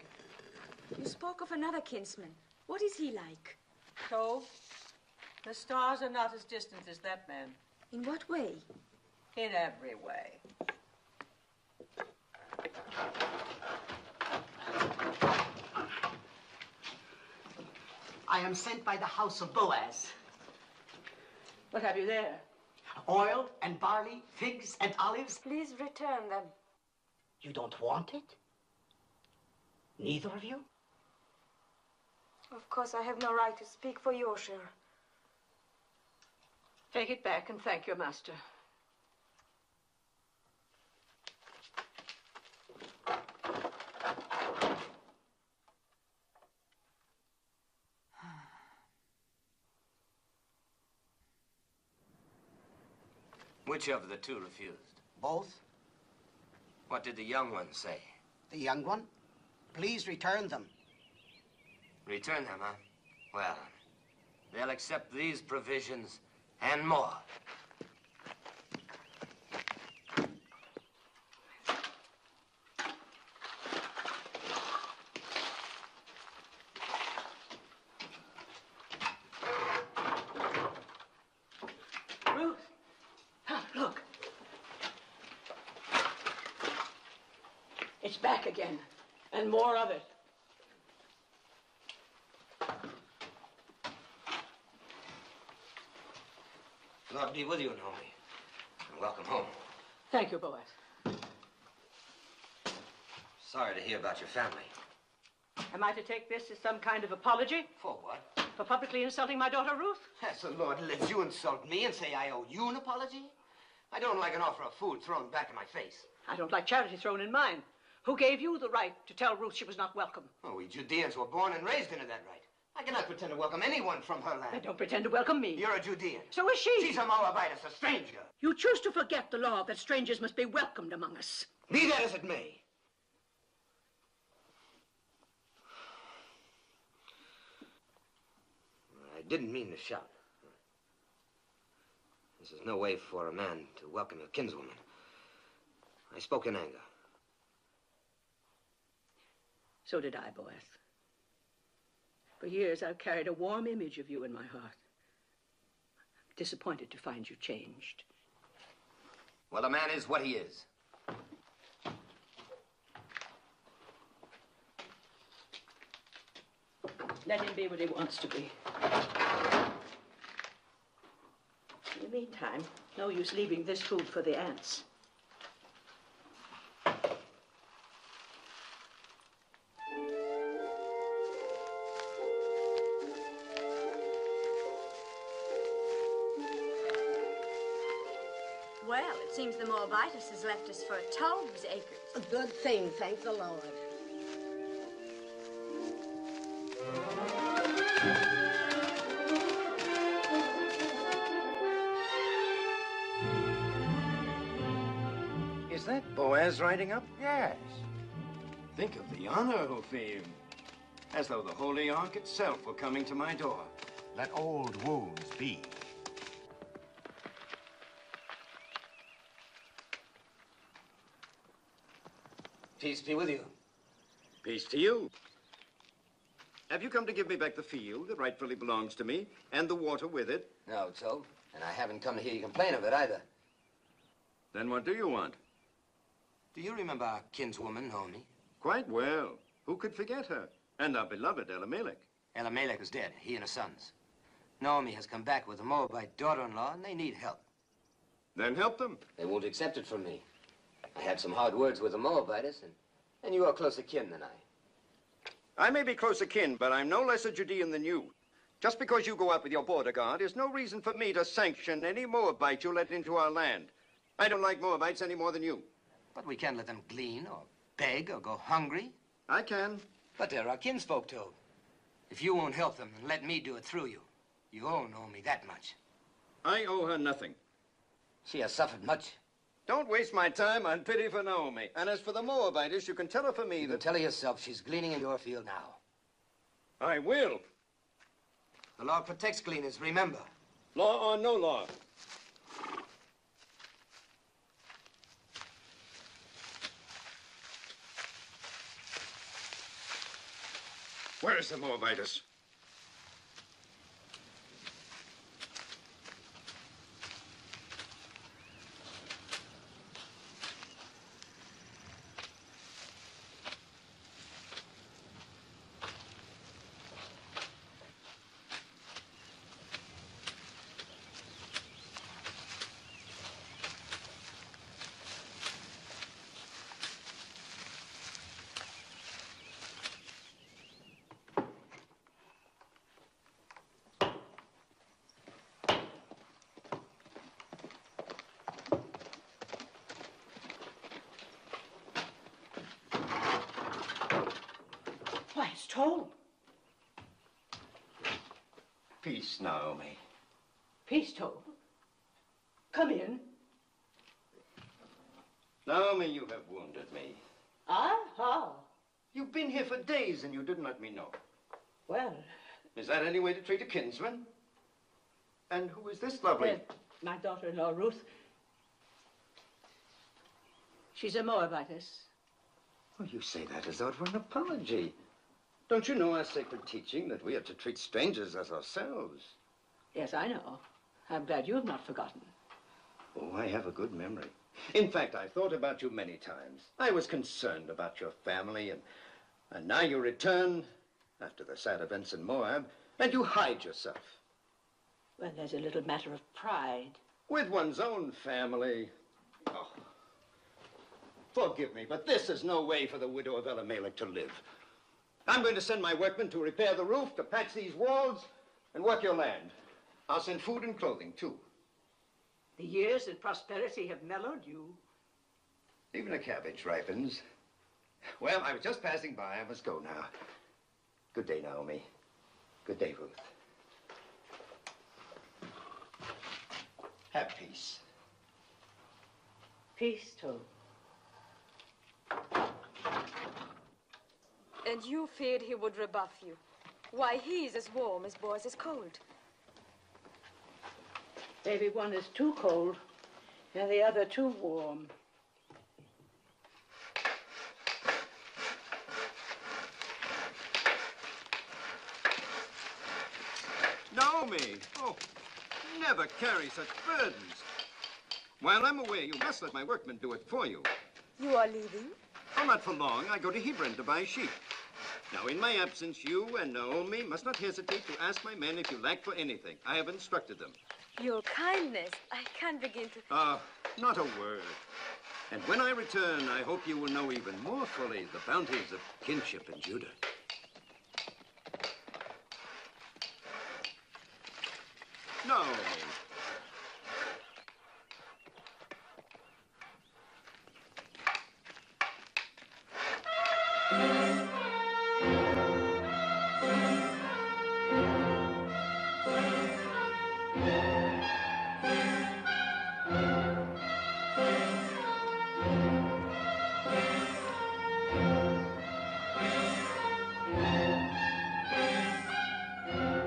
You spoke of another kinsman. What is he like? So, the stars are not as distant as that man. In what way? In every way. I am sent by the house of Boaz. What have you there? Oil and barley, figs and olives. Please return them. You don't want it? Neither of you? Of course, I have no right to speak for your share. Take it back and thank your master. Which of the two refused? Both. What did the young one say? The young one? Please return them. Return them, huh? Well, they'll accept these provisions and more. Ruth, look. It's back again, and more of it. God be with you, Naomi. And welcome home. Thank you, Boaz. Sorry to hear about your family. Am I to take this as some kind of apology? For what? For publicly insulting my daughter, Ruth? As the Lord lives, you insult me and say I owe you an apology? I don't like an offer of food thrown back in my face. I don't like charity thrown in mine. Who gave you the right to tell Ruth she was not welcome? Oh, we Judeans were born and raised into that right. I cannot pretend to welcome anyone from her land. Then don't pretend to welcome me. You're a Judean. So is she. She's a Moabitess, a stranger. You choose to forget the law that strangers must be welcomed among us. Be that as it may. I didn't mean to shout. This is no way for a man to welcome a kinswoman. I spoke in anger. So did I, Boaz. For years, I've carried a warm image of you in my heart. I'm disappointed to find you changed. Well, a man is what he is. Let him be what he wants to be. In the meantime, no use leaving this food for the ants. Well, it seems the Moabitess has left us for Tom's acres. A good thing, thank the Lord. Is that Boaz riding up? Yes. Think of the honor, Ophiam. As though the Holy Ark itself were coming to my door. Let old wounds be. Peace be with you. Peace to you. Have you come to give me back the field that rightfully belongs to me, and the water with it? No, so. And I haven't come to hear you complain of it either. Then what do you want? Do you remember our kinswoman, Naomi? Quite well. Who could forget her? And our beloved Elimelech. Elimelech is dead, he and his sons. Naomi has come back with a Moabite daughter-in-law, and they need help. Then help them. They won't accept it from me. I had some hard words with the Moabitess, and you are closer kin than I. I may be close akin, but I'm no less a Judean than you. Just because you go out with your border guard is no reason for me to sanction any Moabite you let into our land. I don't like Moabites any more than you. But we can't let them glean or beg or go hungry. I can. But they're our kinsfolk, too. If you won't help them and let me do it through you, you won't owe me that much. I owe her nothing. She has suffered much. Don't waste my time on pity for Naomi. And as for the Moabitess, you can tell her for me You can tell her yourself she's gleaning in your field now. I will. The law protects gleaners, remember. Law or no law. Where is the Moabitess? Why, it's told. Peace, Naomi. Peace, told. Come in. Naomi, you have wounded me. Ah, how? You've been here for days and you didn't let me know. Well, Is that any way to treat a kinsman? And who is this lovely? my daughter-in-law, Ruth. She's a Moabitess. Oh, you say that as though it were an apology. Don't you know our sacred teaching that we are to treat strangers as ourselves? Yes, I know. I'm glad you have not forgotten. Oh, I have a good memory. In fact, I thought about you many times. I was concerned about your family, and now you return after the sad events in Moab, and you hide yourself. Well, there's a little matter of pride. With one's own family. Oh. Forgive me, but this is no way for the widow of Elimelech to live. I'm going to send my workmen to repair the roof, to patch these walls, and work your land. I'll send food and clothing, too. The years and prosperity have mellowed you. Even a cabbage ripens. Well, I was just passing by. I must go now. Good day, Naomi. Good day, Ruth. Have peace. Peace, told. And you feared he would rebuff you. Why, he's as warm as Boaz is cold. Maybe one is too cold and the other too warm. Naomi! Oh, never carry such burdens. While I'm away, you must let my workmen do it for you. You are leaving? Oh, not for long. I go to Hebron to buy sheep. Now, in my absence, you and Naomi must not hesitate to ask my men if you lack for anything. I have instructed them. Your kindness. I can't begin to... Not a word. And when I return, I hope you will know even more fully the bounties of kinship in Judah. Naomi.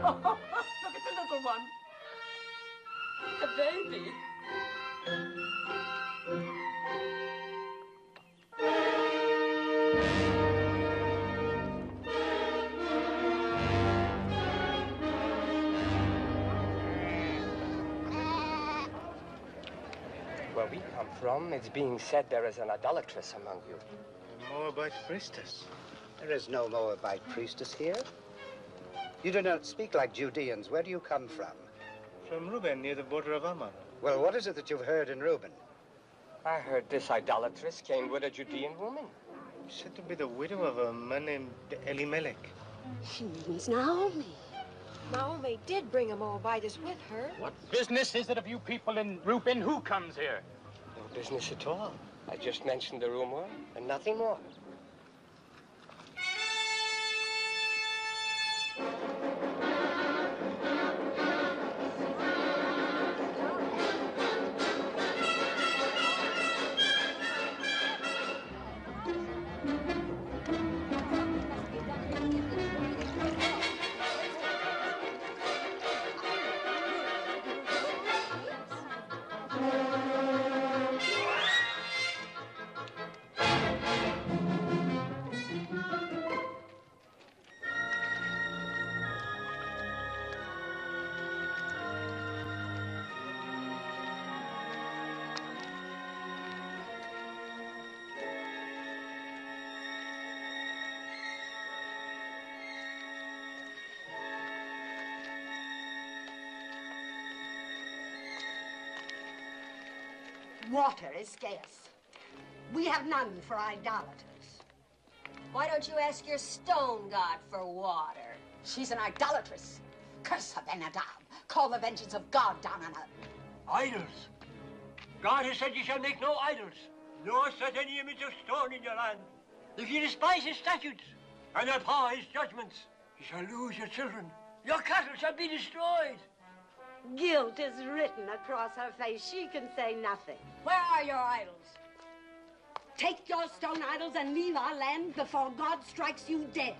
Look at the little one. A baby. Where we come from, it's being said there is an idolatress among you. A Moabite priestess. There is no Moabite priestess here. You do not speak like Judeans. Where do you come from? From Reuben, near the border of Ammon. Well, what is it that you've heard in Reuben? I heard this idolatress came with a Judean woman. Said to be the widow of a man named Elimelech. She means Naomi. Naomi did bring a Moabitess with her. What business is it of you people in Reuben? Who comes here? No business at all. I just mentioned the rumor and nothing more. Water is scarce. We have none for idolaters. Why don't you ask your stone god for water? She's an idolatress. Curse her, Ben-Hadad. Call the vengeance of God down on her. Idols. God has said you shall make no idols, nor set any image of stone in your land. If you despise his statutes and abhor his judgments, you shall lose your children. Your cattle shall be destroyed. Guilt is written across her face. She can say nothing. Where are your idols? Take your stone idols and leave our land before God strikes you dead.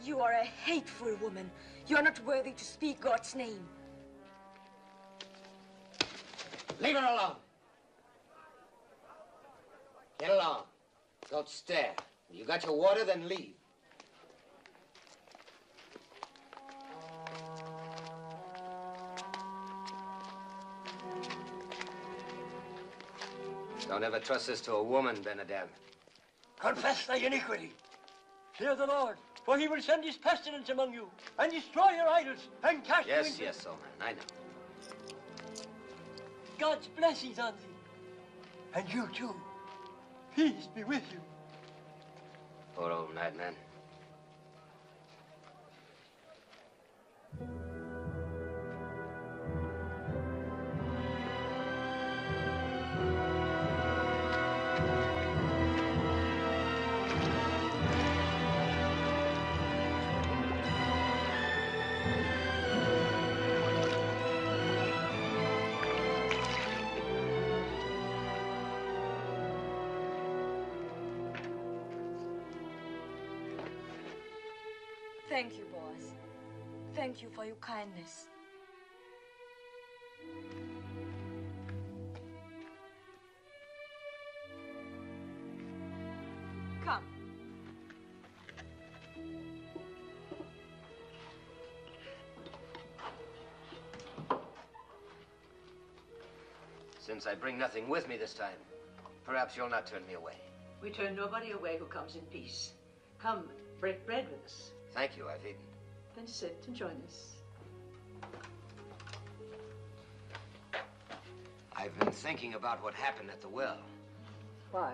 You are a hateful woman. You are not worthy to speak God's name. Leave her alone. Get along. Don't stare. You got your water, then leave. Don't ever trust this to a woman, Ben-Hadad. Confess thy iniquity. Fear the Lord, for he will send his pestilence among you and destroy your idols and cast you into... Yes, old man, I know. God's blessings on thee. And you too. Peace be with you. Poor old madman. Thank you, Boaz. Thank you for your kindness. Come. Since I bring nothing with me this time, perhaps you'll not turn me away. We turn nobody away who comes in peace. Come, break bread with us. Thank you, I've eaten. Then sit and join us. I've been thinking about what happened at the well. Why?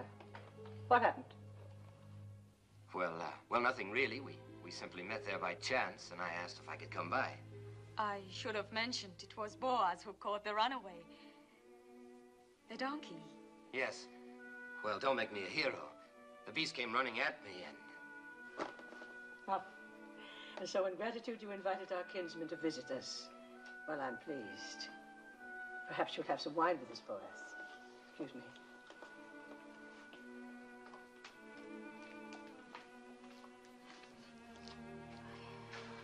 What happened? Well, nothing really. We simply met there by chance, and I asked if I could come by. I should have mentioned it was Boaz who caught the runaway. The donkey. Yes. Well, don't make me a hero. The beast came running at me, and... Oh. And so in gratitude you invited our kinsman to visit us. Well, I'm pleased. Perhaps you'll have some wine with us, Boaz. Excuse me.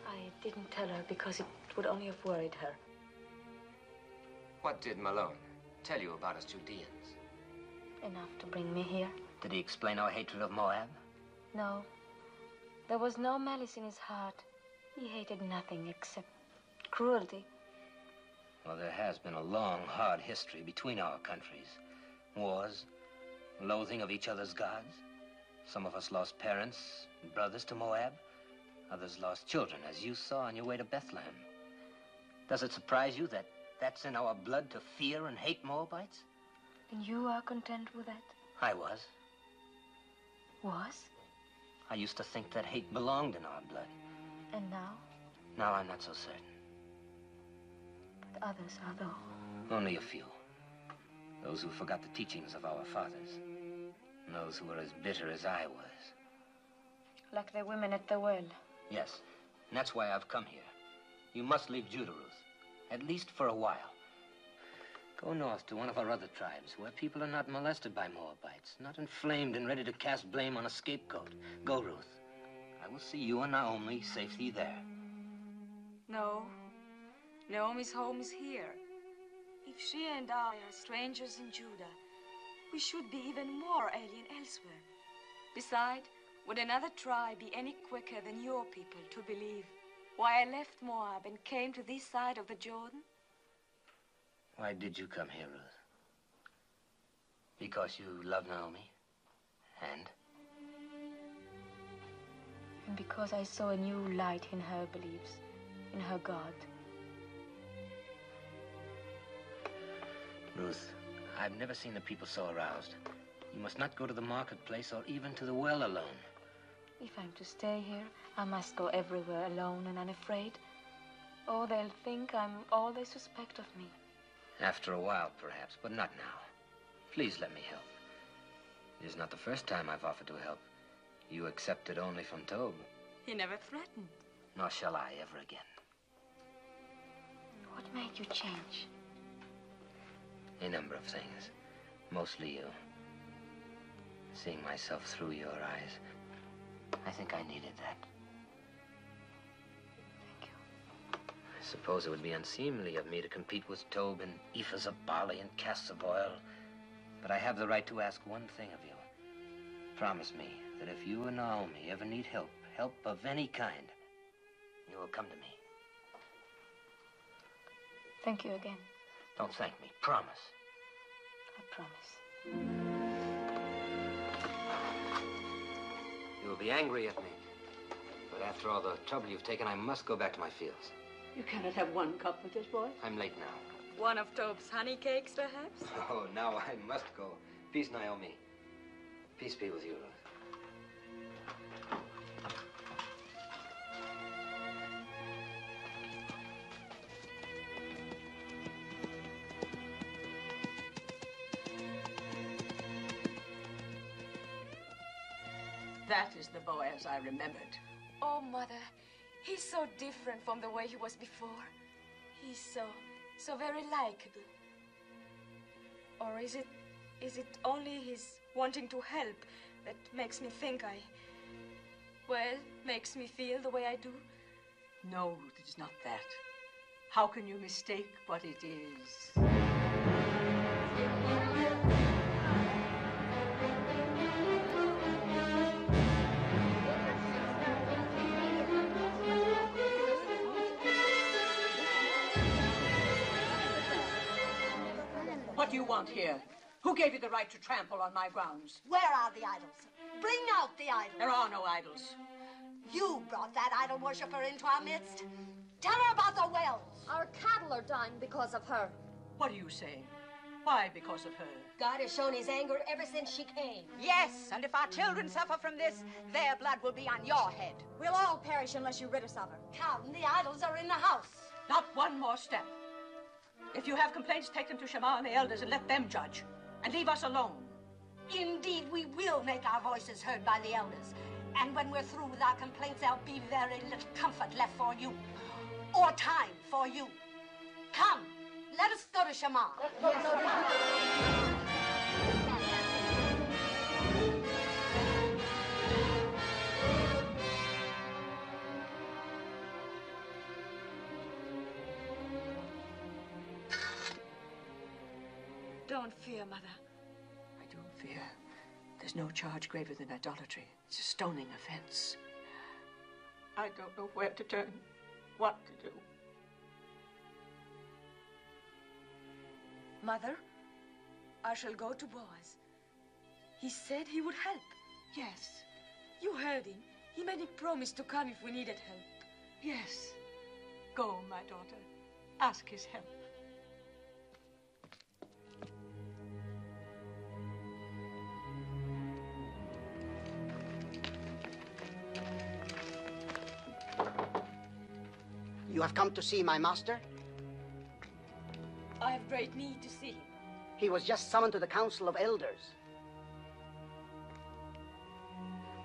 I didn't tell her because it would only have worried her. What did Malone tell you about us Judeans? Enough to bring me here. Did he explain our hatred of Moab? No. There was no malice in his heart. He hated nothing except cruelty. Well, there has been a long, hard history between our countries. Wars, loathing of each other's gods. Some of us lost parents and brothers to Moab. Others lost children, as you saw on your way to Bethlehem. Does it surprise you that that's in our blood to fear and hate Moabites? And you are content with that? I was. Was? I used to think that hate belonged in our blood. And now? Now I'm not so certain. others are, though. Only a few. Those who forgot the teachings of our fathers. And those who were as bitter as I was. Like the women at the well. Yes, and that's why I've come here. You must leave Judah, Ruth. At least for a while. Go north to one of our other tribes, where people are not molested by Moabites, not inflamed and ready to cast blame on a scapegoat. Go, Ruth. I will see you and Naomi safely there. No. Naomi's home is here. If she and I are strangers in Judah, we should be even more alien elsewhere. Besides, would another tribe be any quicker than your people to believe why I left Moab and came to this side of the Jordan? Why did you come here, Ruth? Because you love Naomi? And because I saw a new light in her beliefs, in her God. Ruth, I've never seen the people so aroused. You must not go to the marketplace or even to the well alone. If I'm to stay here, I must go everywhere alone and unafraid. Or they'll think I'm all they suspect of me. After a while, perhaps, but not now. Please let me help. It is not the first time I've offered to help. You accepted only from Tob. He never threatened. Nor shall I ever again. What made you change? A number of things. Mostly you. Seeing myself through your eyes. I think I needed that. Thank you. I suppose it would be unseemly of me to compete with Tob in ephahs of barley and casks of oil. But I have the right to ask one thing of you. Promise me that if you and Naomi ever need help of any kind, you will come to me. Thank you again. Don't thank me. Promise. I promise. You will be angry at me. But after all the trouble you've taken, I must go back to my fields. You cannot have one cup with this boy. I'm late now. One of Tob's honey cakes, perhaps? Oh, now I must go. Peace, Naomi. Peace be with you, Ruth. That is the Boaz I remembered. Oh, Mother, he's so different from the way he was before. He's so very likable. Or is it only his wanting to help that makes me think makes me feel the way I do? No, Ruth, it is not that. How can you mistake what it is? What do you want here? Who gave you the right to trample on my grounds? Where are the idols? Bring out the idols. There are no idols. You brought that idol worshiper into our midst. Tell her about the wells. Our cattle are dying because of her. What are you saying? Why because of her? God has shown his anger ever since she came. Yes, and if our children suffer from this, their blood will be on your head. We'll all perish unless you rid us of her. Come, the idols are in the house. Not one more step. If you have complaints, take them to Shema and the elders and let them judge. And leave us alone. Indeed, we will make our voices heard by the elders. And when we're through with our complaints, there'll be very little comfort left for you. Or time for you. Come, let us go to Shema. Don't fear, Mother. I don't fear. There's no charge graver than idolatry. It's a stoning offense. I don't know where to turn, what to do. Mother, I shall go to Boaz. He said he would help. Yes. You heard him. He made me promise to come if we needed help. Yes. Go, my daughter. Ask his help. You have come to see my master? I have great need to see him. He was just summoned to the Council of Elders.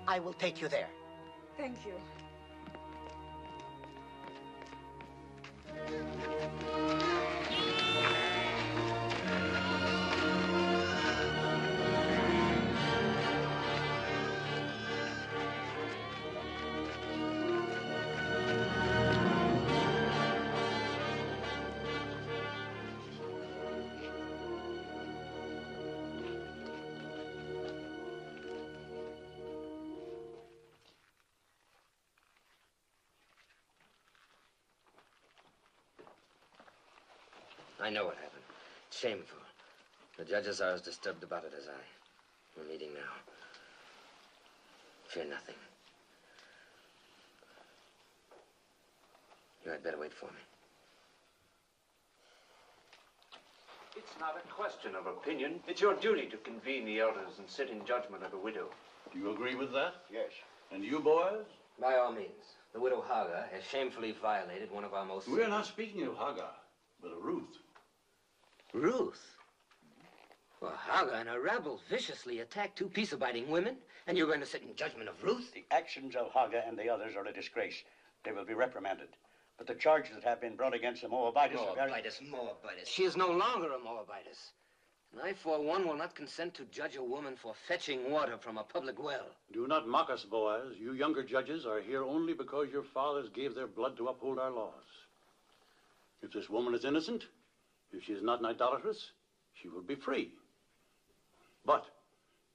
I will take you there. Thank you. I know what happened. It's shameful. The judges are as disturbed about it as I. We're meeting now. Fear nothing. You had better wait for me. It's not a question of opinion. It's your duty to convene the elders and sit in judgment of the widow. Do you agree with that? Yes. And you, boys? By all means. The widow Hagar has shamefully violated one of our most... We're not speaking of Hagar, but of Ruth. Ruth? Well, Hagar and her rabble viciously attacked two peace-abiding women, and you're going to sit in judgment of Ruth? The actions of Hagar and the others are a disgrace. They will be reprimanded. But the charges that have been brought against the Moabitess... Moabitess. She is no longer a Moabitess. And I, for one, will not consent to judge a woman for fetching water from a public well. Do not mock us, Boaz. You younger judges are here only because your fathers gave their blood to uphold our laws. If this woman is innocent, if she is not an idolatress, she will be free. But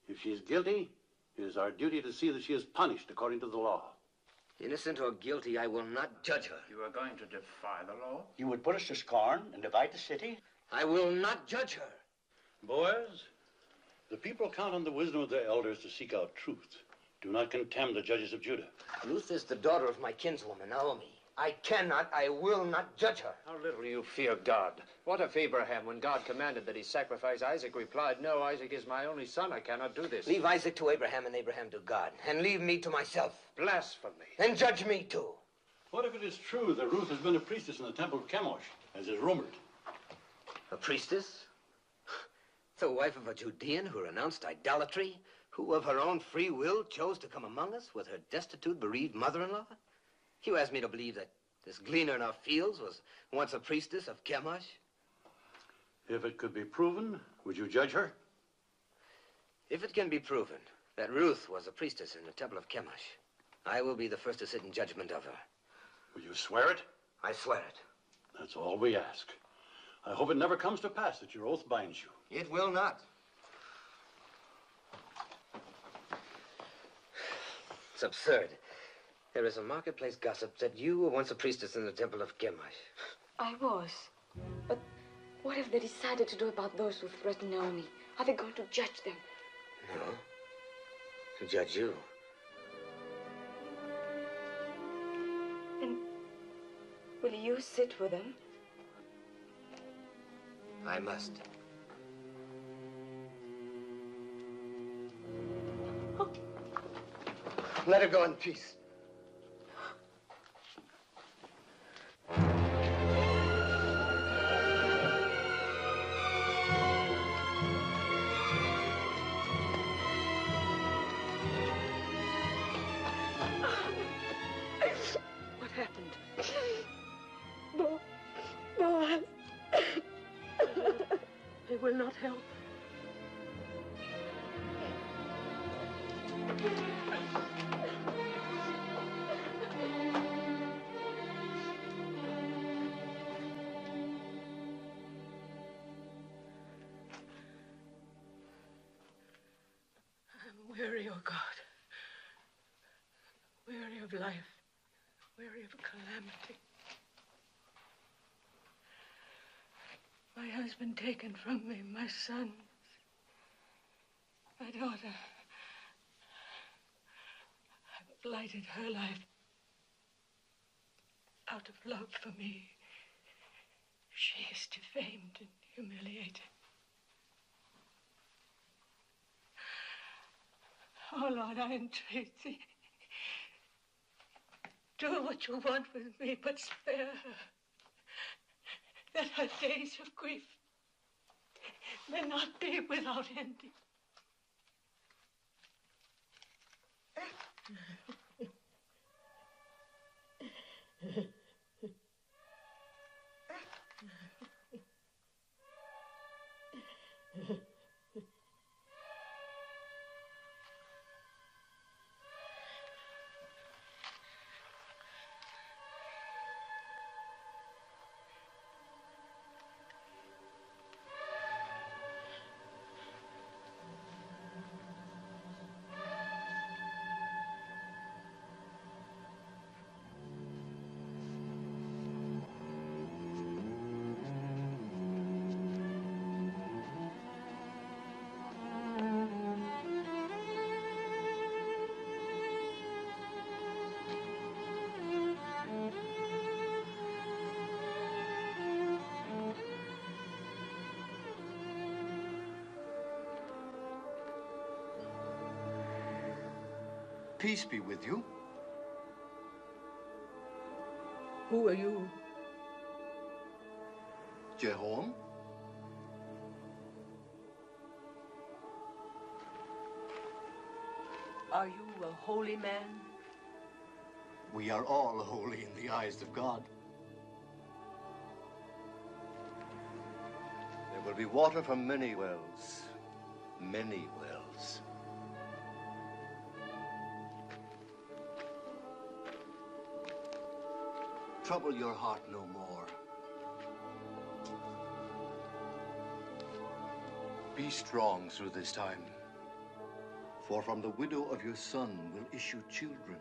if she is guilty, it is our duty to see that she is punished according to the law. Innocent or guilty, I will not judge her. You are going to defy the law? You would put us to scorn and divide the city? I will not judge her. Boaz, the people count on the wisdom of their elders to seek out truth. Do not contemn the judges of Judah. Ruth is the daughter of my kinswoman, Naomi. I will not judge her. How little you fear God. What if Abraham, when God commanded that he sacrifice Isaac, replied, "No, Isaac is my only son. I cannot do this." Leave Isaac to Abraham and Abraham to God. And leave me to myself. Blasphemy. And judge me too. What if it is true that Ruth has been a priestess in the temple of Chemosh, as is rumored? A priestess? The wife of a Judean who renounced idolatry? Who of her own free will chose to come among us with her destitute, bereaved mother-in-law? You asked me to believe that this gleaner in our fields was once a priestess of Chemosh? If it could be proven, would you judge her? If it can be proven that Ruth was a priestess in the temple of Chemosh, I will be the first to sit in judgment of her. Will you swear it? I swear it. That's all we ask. I hope it never comes to pass that your oath binds you. It will not. It's absurd. There is a marketplace gossip that you were once a priestess in the temple of Chemosh. I was. But what have they decided to do about those who threaten Naomi? Are they going to judge them? No. To judge you. And will you sit with them? I must. Let her go in peace. What happened? Boaz. They will not help. I'm weary, oh God. Weary of life. Weary of calamity. My husband taken from me, my son, my daughter. I've blighted her life. Out of love for me, she is defamed and humiliated. Oh, Lord, I entreat thee. Do what you want with me, but spare her. that her days of grief may not be without ending. Peace be with you. Who are you? Jehoram? Are you a holy man? We are all holy in the eyes of God. There will be water from many wells. Many wells. Trouble your heart no more. Be strong through this time. For from the widow of your son will issue children,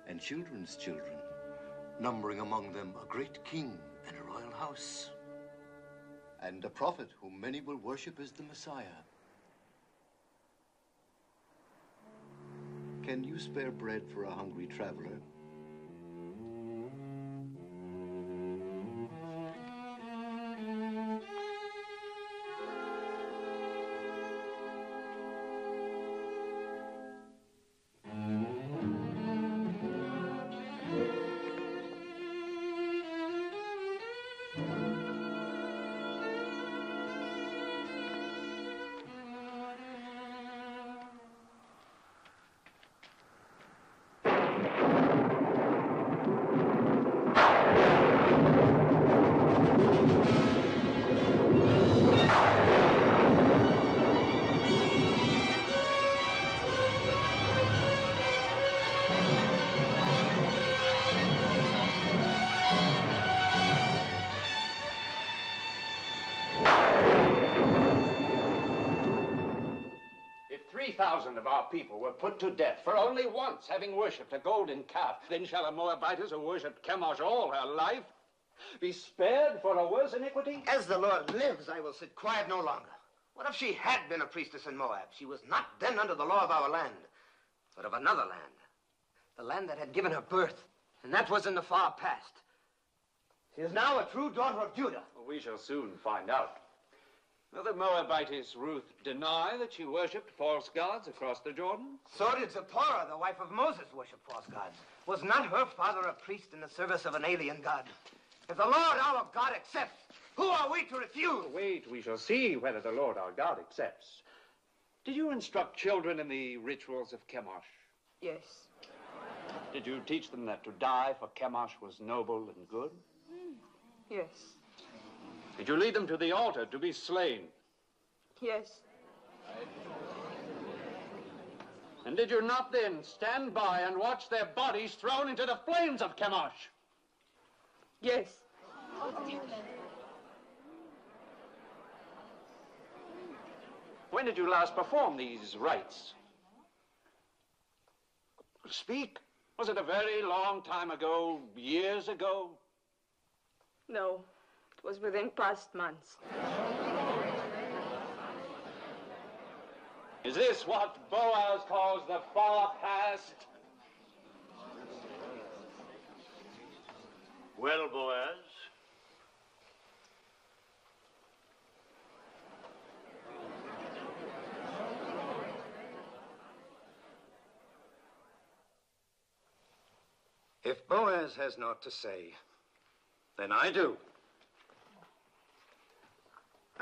and children's children, numbering among them a great king and a royal house, and a prophet whom many will worship as the Messiah. Can you spare bread for a hungry traveler? If 3,000 of our people were put to death for only once having worshipped a golden calf, then shall a Moabitess who worshipped Chemosh all her life be spared for a worse iniquity? As the Lord lives, I will sit quiet no longer. What if she had been a priestess in Moab? She was not then under the law of our land, but of another land. The land that had given her birth, and that was in the far past. She is now a true daughter of Judah. Well, we shall soon find out. Will the Moabitess Ruth deny that she worshipped false gods across the Jordan? So did Zipporah, the wife of Moses, worship false gods. Was not her father a priest in the service of an alien god? If the Lord our God accepts, who are we to refuse? Wait, we shall see whether the Lord our God accepts. Did you instruct children in the rituals of Chemosh? Yes. Did you teach them that to die for Chemosh was noble and good? Yes. Did you lead them to the altar to be slain? Yes. And did you not then stand by and watch their bodies thrown into the flames of Chemosh? Yes. When did you last perform these rites? Speak. Was it a very long time ago, years ago? No, it was within past months. Is this what Boaz calls the far past? Well, Boaz, If Boaz has naught to say, then I do.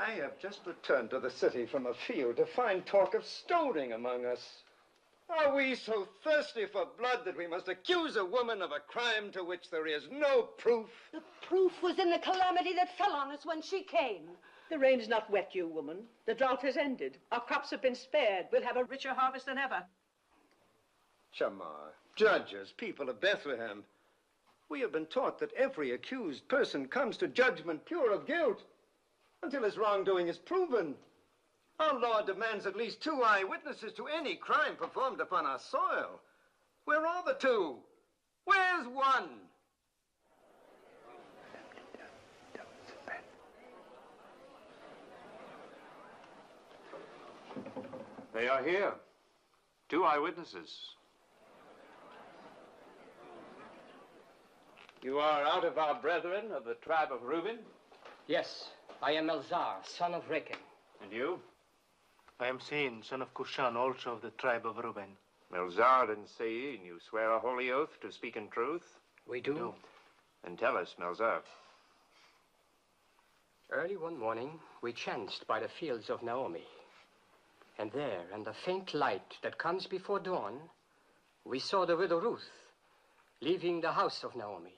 I have just returned to the city from a field to find talk of stoning among us. Are we so thirsty for blood that we must accuse a woman of a crime to which there is no proof? The proof was in the calamity that fell on us when she came. The rain's not wet, you woman. The drought has ended. Our crops have been spared. We'll have a richer harvest than ever. Shamar, judges, people of Bethlehem, we have been taught that every accused person comes to judgment pure of guilt until his wrongdoing is proven. Our law demands at least 2 eyewitnesses to any crime performed upon our soil. Where are the 2? Where's 1? They are here. 2 eyewitnesses. You are out of our brethren of the tribe of Reuben? Yes, I am Elzar, son of Rechel. And you? I am Sein, son of Cushan, also of the tribe of Reuben. Melzar and Sein, you swear a holy oath to speak in truth? We do. No. And tell us, Melzar. Early one morning, we chanced by the fields of Naomi. And there, in the faint light that comes before dawn, we saw the widow Ruth leaving the house of Naomi,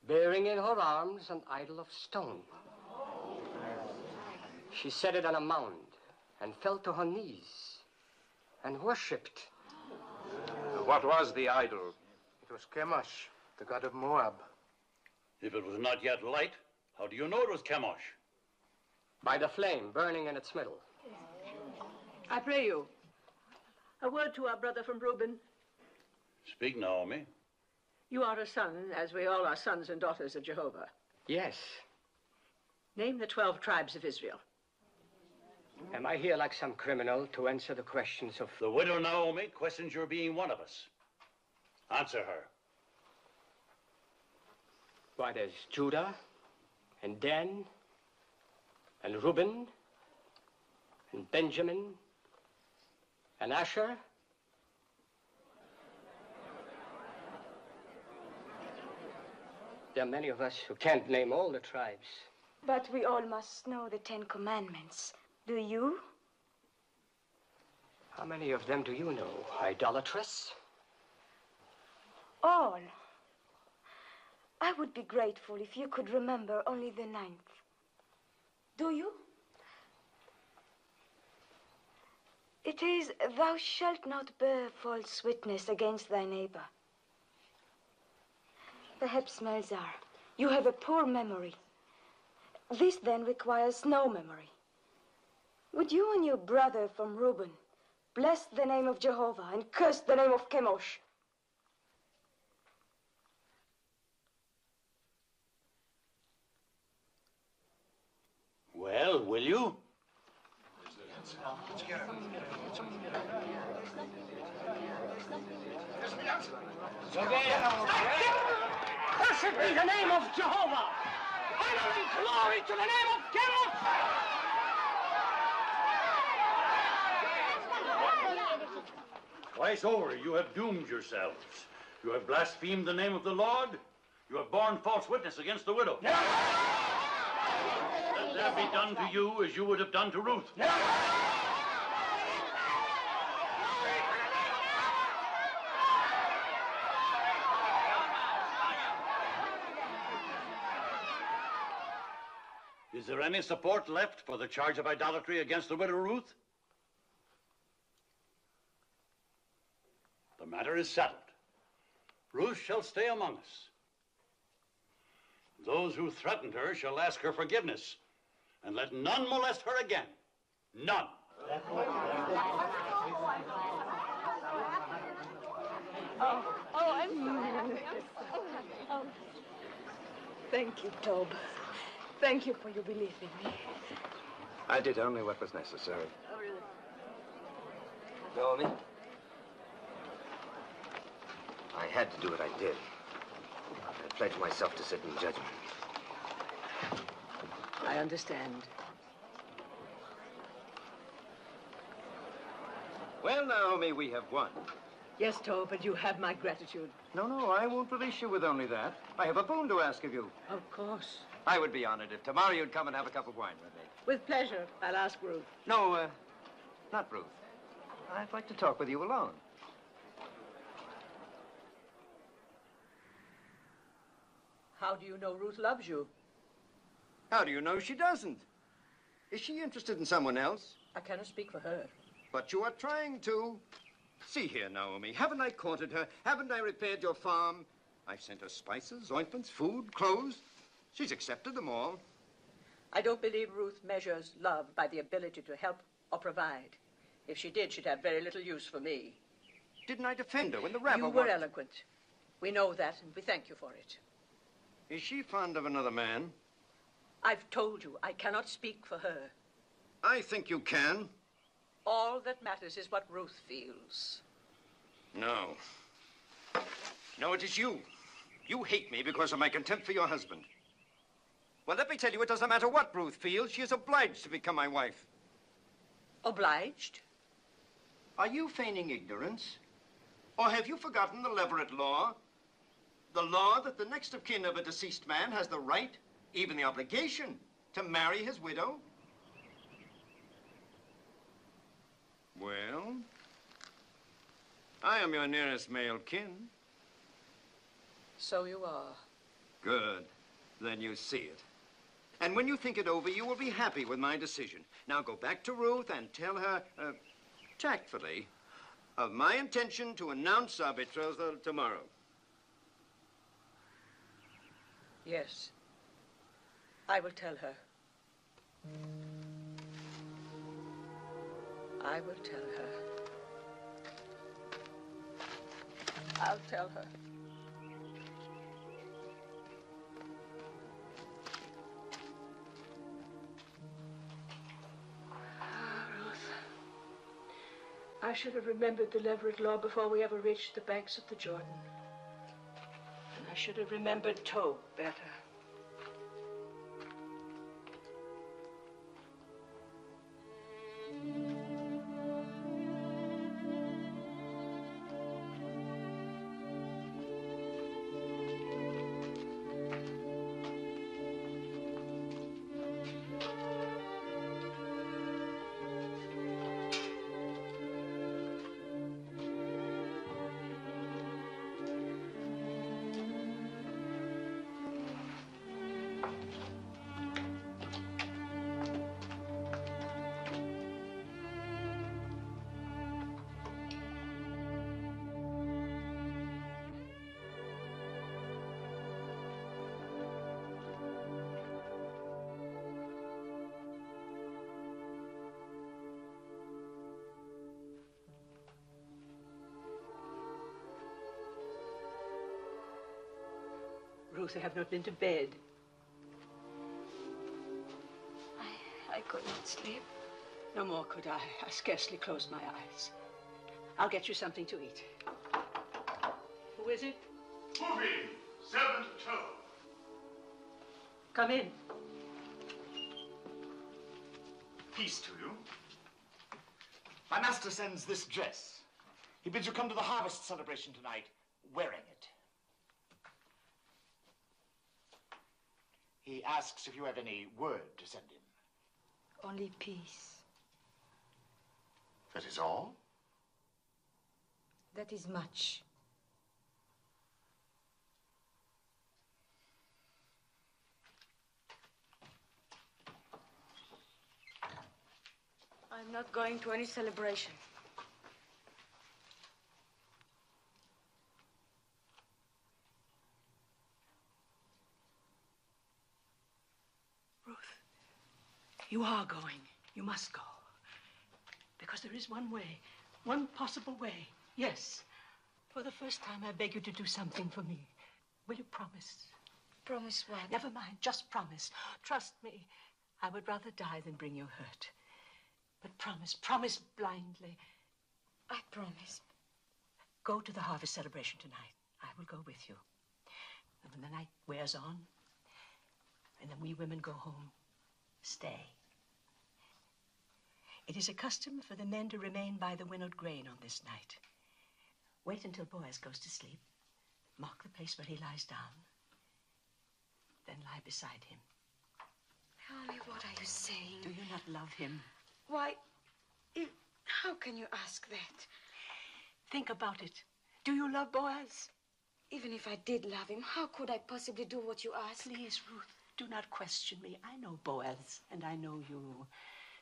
bearing in her arms an idol of stone. She set it on a mound and fell to her knees and worshipped. What was the idol? It was Chemosh, the god of Moab. If it was not yet light, how do you know it was Chemosh? By the flame burning in its middle. I pray you, a word to our brother from Reuben. Speak, Naomi. You are a son, as we all are sons and daughters of Jehovah. Yes. Name the 12 tribes of Israel. Am I here like some criminal to answer the questions of... The widow Naomi questions your being one of us. Answer her. Why, there's Judah, and Dan, and Reuben, and Benjamin, and Asher. There are many of us who can't name all the tribes. But we all must know the 10 Commandments. Do you? How many of them do you know, idolatress? All. I would be grateful if you could remember only the 9th. Do you? It is, thou shalt not bear false witness against thy neighbor. Perhaps, Melzar, you have a poor memory. This then requires no memory. Would you and your brother from Reuben bless the name of Jehovah and curse the name of Chemosh? Well, will you? Blessed be the name of Jehovah! Honor and glory to the name of Chemosh! Twice over, you have doomed yourselves. You have blasphemed the name of the Lord. You have borne false witness against the widow. Let there be done to you as you would have done to Ruth. Is there any support left for the charge of idolatry against the widow Ruth? The matter is settled. Ruth shall stay among us. Those who threatened her shall ask her forgiveness, and let none molest her again. None. Thank you, Tob. Thank you for your belief in me. I did only what was necessary. Naomi? I had to do what I did. I pledged myself to sit in judgment. I understand. Well, Naomi, we have won. Yes, Tob, but you have my gratitude. No, I won't release you with only that. I have a boon to ask of you. Of course. I would be honored if tomorrow you'd come and have a cup of wine with me. With pleasure. I'll ask Ruth. No, not Ruth. I'd like to talk with you alone. How do you know Ruth loves you? How do you know she doesn't? Is she interested in someone else? I cannot speak for her. But you are trying to. See here, Naomi. Haven't I courted her? Haven't I repaired your farm? I've sent her spices, ointments, food, clothes. She's accepted them all. I don't believe Ruth measures love by the ability to help or provide. If she did, she'd have very little use for me. Didn't I defend her when the rabble... You were eloquent. We know that, and we thank you for it. Is she fond of another man? I've told you, I cannot speak for her. I think you can. All that matters is what Ruth feels. No. No, it is you. You hate me because of my contempt for your husband. Well, let me tell you, it doesn't matter what Ruth feels. She is obliged to become my wife. Obliged? Are you feigning ignorance? Or have you forgotten the Leverett law? The law that the next of kin of a deceased man has the right, even the obligation, to marry his widow? Well, I am your nearest male kin. So you are. Good. Then you see it. And when you think it over, you will be happy with my decision. Now go back to Ruth and tell her, tactfully, of my intention to announce our betrothal tomorrow. Yes. I will tell her. I will tell her. I'll tell her. I should have remembered the Leverett law before we ever reached the banks of the Jordan. And I should have remembered Tob better. Ruth, I have not been to bed. I could not sleep. No more could I. I scarcely closed my eyes. I'll get you something to eat. Who is it? Moving, 7-2. Come in. Peace to you. My master sends this dress. He bids you come to the harvest celebration tonight wearing it. He asks if you have any word to send him. Only peace. That is all? That is much. I'm not going to any celebration. Ruth, you are going. You must go. Because there is one way, one possible way. Yes. For the first time, I beg you to do something for me. Will you promise? Promise what? Never mind, just promise. Trust me. I would rather die than bring you hurt. But promise blindly. I promise. Go to the harvest celebration tonight. I will go with you. And when the night wears on, and then we women go home, stay. It is a custom for the men to remain by the winnowed grain on this night. Wait until Boaz goes to sleep. Mark the place where he lies down. Then lie beside him. Tommy, what are you saying? Do you not love him? Why, how can you ask that? Think about it. Do you love Boaz? Even if I did love him, how could I possibly do what you ask? Please, Ruth, do not question me. I know Boaz, and I know you.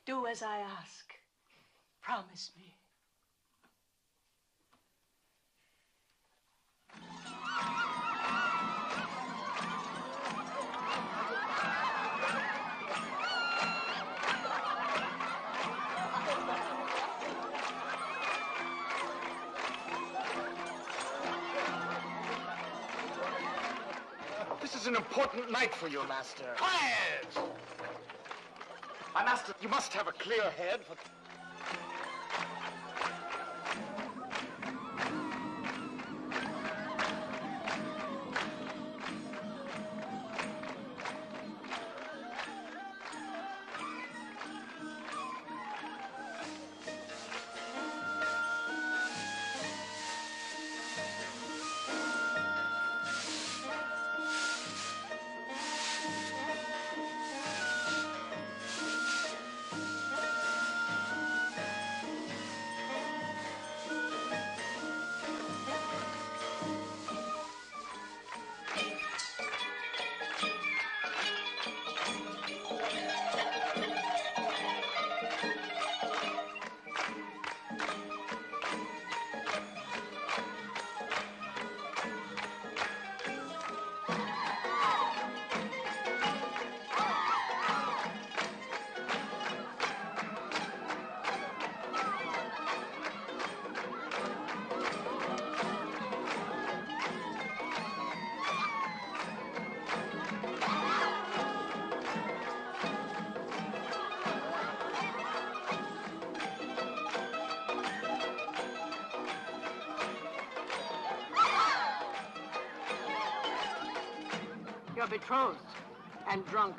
Do as I ask. Promise me. This is an important night for you, Master. Quiet! My master, you must have a clear head for... You're betrothed and drunk.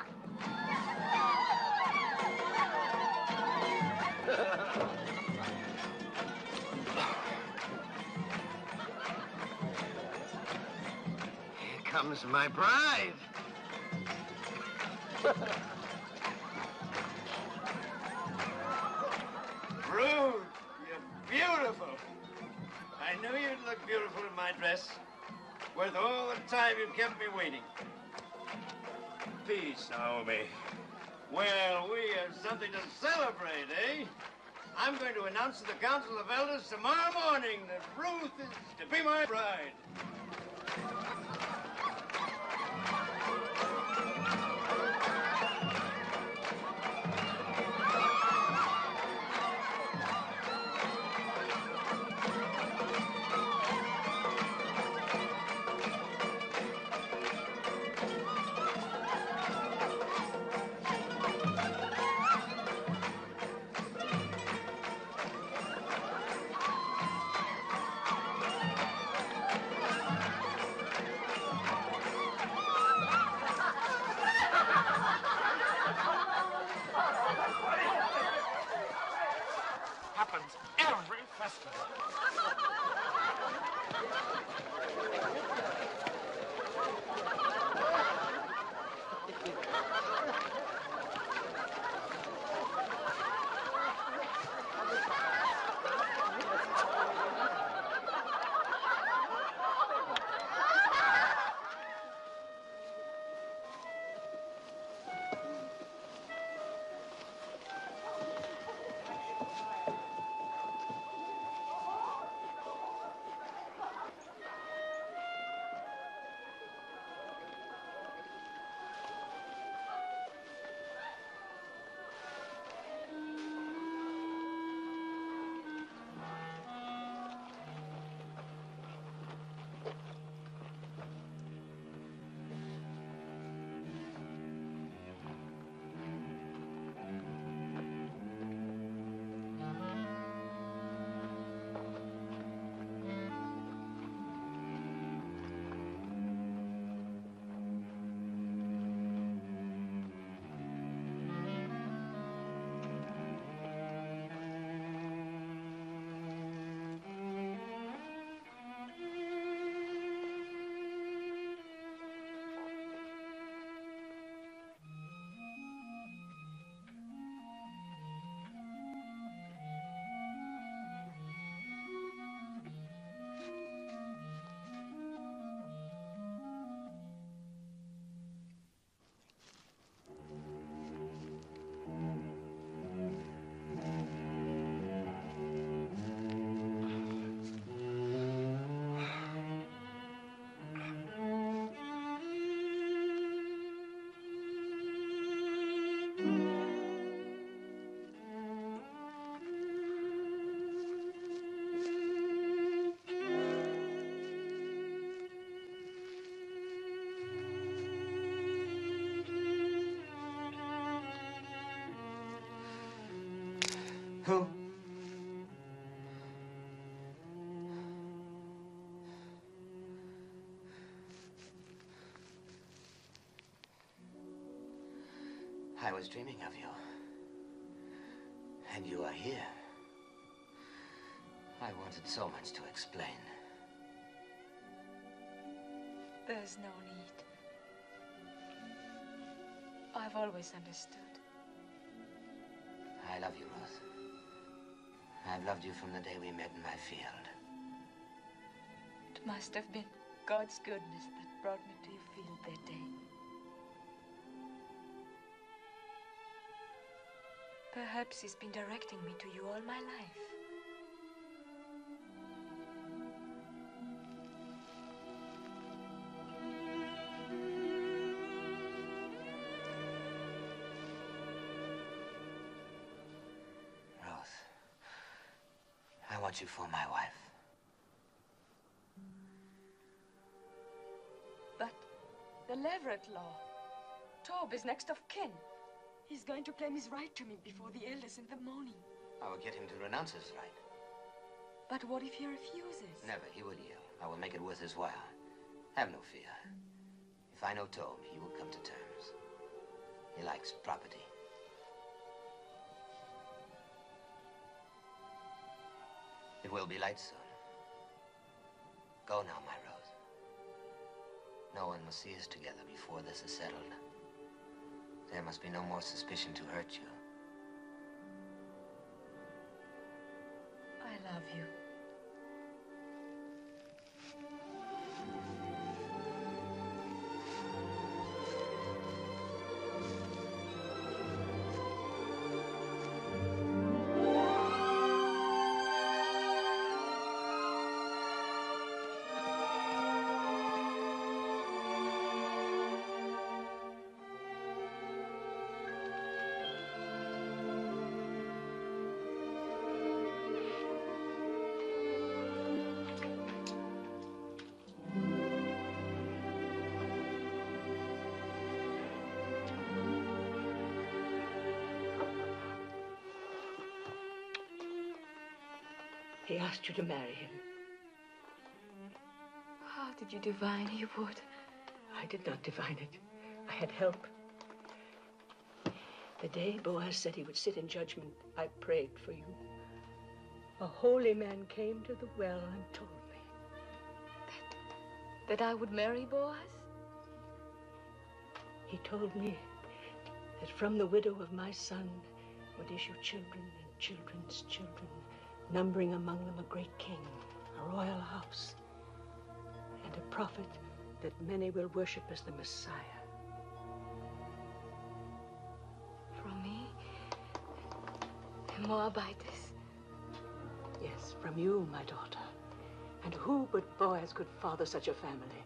Here comes my bride. Ruth, you're beautiful. I knew you'd look beautiful in my dress. Worth all the time you kept me waiting. Peace, Naomi. Well, we have something to celebrate, eh? I'm going to announce to the Council of Elders tomorrow morning that Ruth is to be my bride. Happens every festival. Who? I was dreaming of you. And you are here. I wanted so much to explain. There's no need. I've always understood. I love you, Ruth. I've loved you from the day we met in my field. It must have been God's goodness that brought me to your field that day. Perhaps he's been directing me to you all my life. Ruth, I want you for my wife. But the Leverett law. Tob is next of kin. He's going to claim his right to me before the elders in the morning. I will get him to renounce his right. But what if he refuses? Never, he will yield. I will make it worth his while. Have no fear. If I know Tob, he will come to terms. He likes property. It will be light soon. Go now, my Rose. No one must see us together before this is settled. There must be no more suspicion to hurt you. I love you. He asked you to marry him. How did you divine he would? I did not divine it. I had help. The day Boaz said he would sit in judgment, I prayed for you. A holy man came to the well and told me. That I would marry Boaz? He told me that from the widow of my son would issue children and children's children, numbering among them a great king, a royal house, and a prophet that many will worship as the Messiah. From me? A Moabitess? Yes, from you, my daughter. And who but Boaz could father such a family?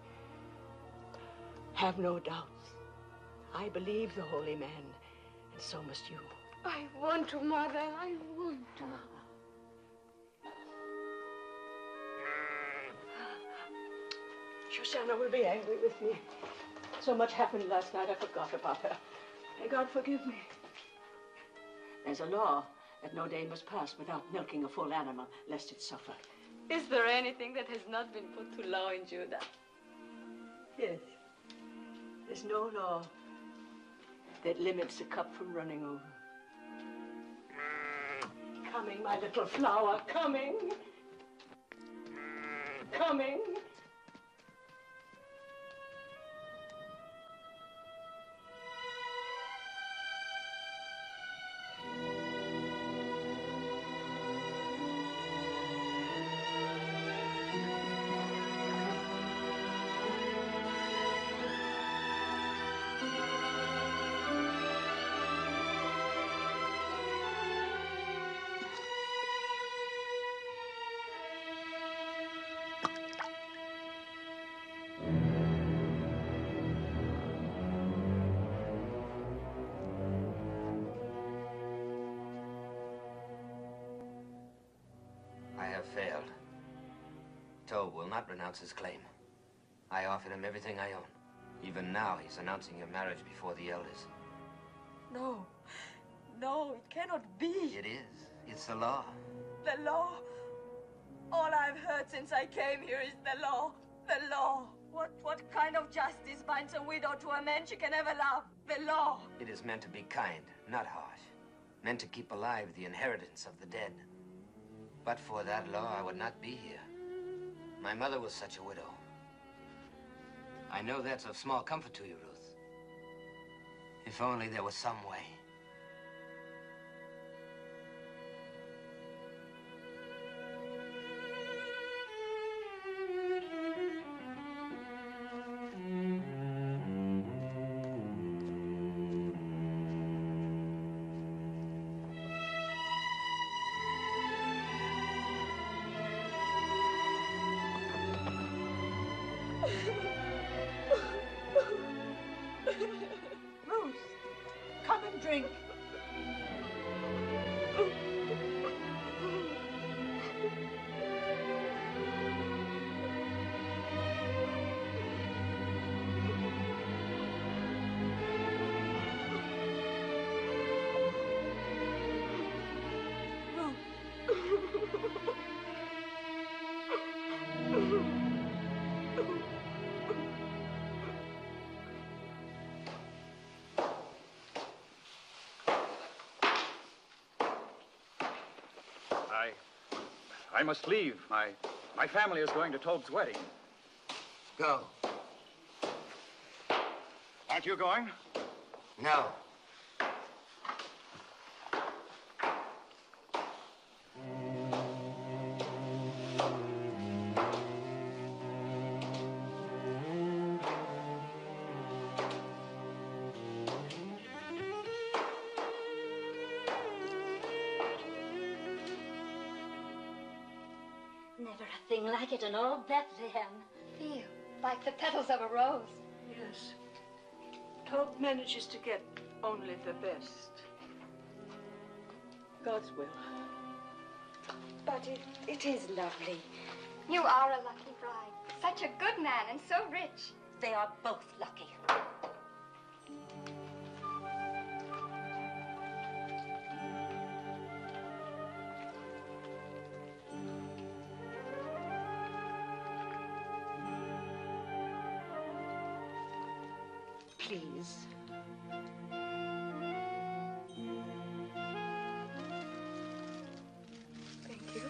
Have no doubts. I believe the holy man, and so must you. I want to, Mother. I want to. Shoshana will be angry with me. So much happened last night, I forgot about her. May God forgive me. There's a law that no day must pass without milking a full animal, lest it suffer. Is there anything that has not been put to law in Judah? Yes. There's no law that limits a cup from running over. Coming, my little flower, coming. Coming. Failed. Tob will not renounce his claim. I offered him everything I own. Even now, he's announcing your marriage before the elders. No. No, it cannot be. It is. It's the law. The law? All I've heard since I came here is the law. The law. What kind of justice binds a widow to a man she can never love? The law. It is meant to be kind, not harsh. Meant to keep alive the inheritance of the dead. But for that law, I would not be here. My mother was such a widow. I know that's of small comfort to you, Ruth. If only there was some way. Ruth, come and drink. I must leave. My family is going to Tobe's wedding. Go. Aren't you going? No. Never a thing like it in all Bethlehem. Feel like the petals of a rose. Yes. Tobe manages to get only the best. God's will. But it is lovely. You are a lucky bride. Such a good man and so rich. They are both lucky. Please. Thank you.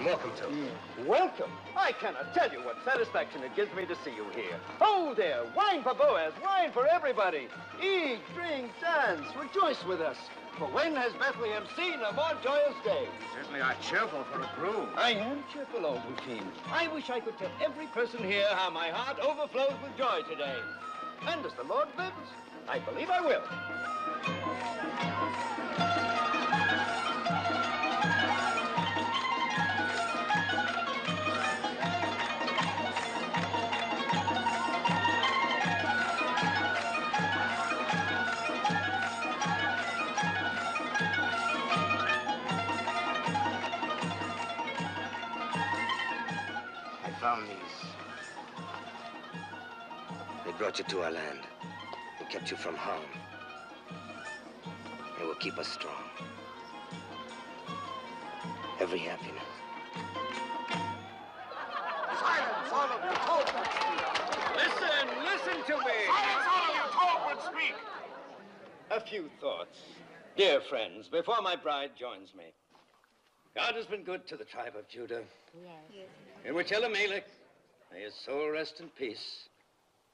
Welcome to. Welcome? I cannot tell you what satisfaction it gives me to see you here. Oh, there, wine for Boaz, wine for everybody. Eat, drink, dance, rejoice with us. For when has Bethlehem seen a more joyous day? You certainly are cheerful for a groom. I am cheerful, old Routine. I wish I could tell every person here how my heart overflows with joy today. And as the Lord lives, I believe I will. Found these. They brought you to our land. They kept you from harm. They will keep us strong. Every happiness. Silence, all of you. Tobe, listen to me. Silence, all of you. Tobe would speak. A few thoughts. Dear friends, before my bride joins me. God has been good to the tribe of Judah. Yes. In which Elimelech, may his soul rest in peace,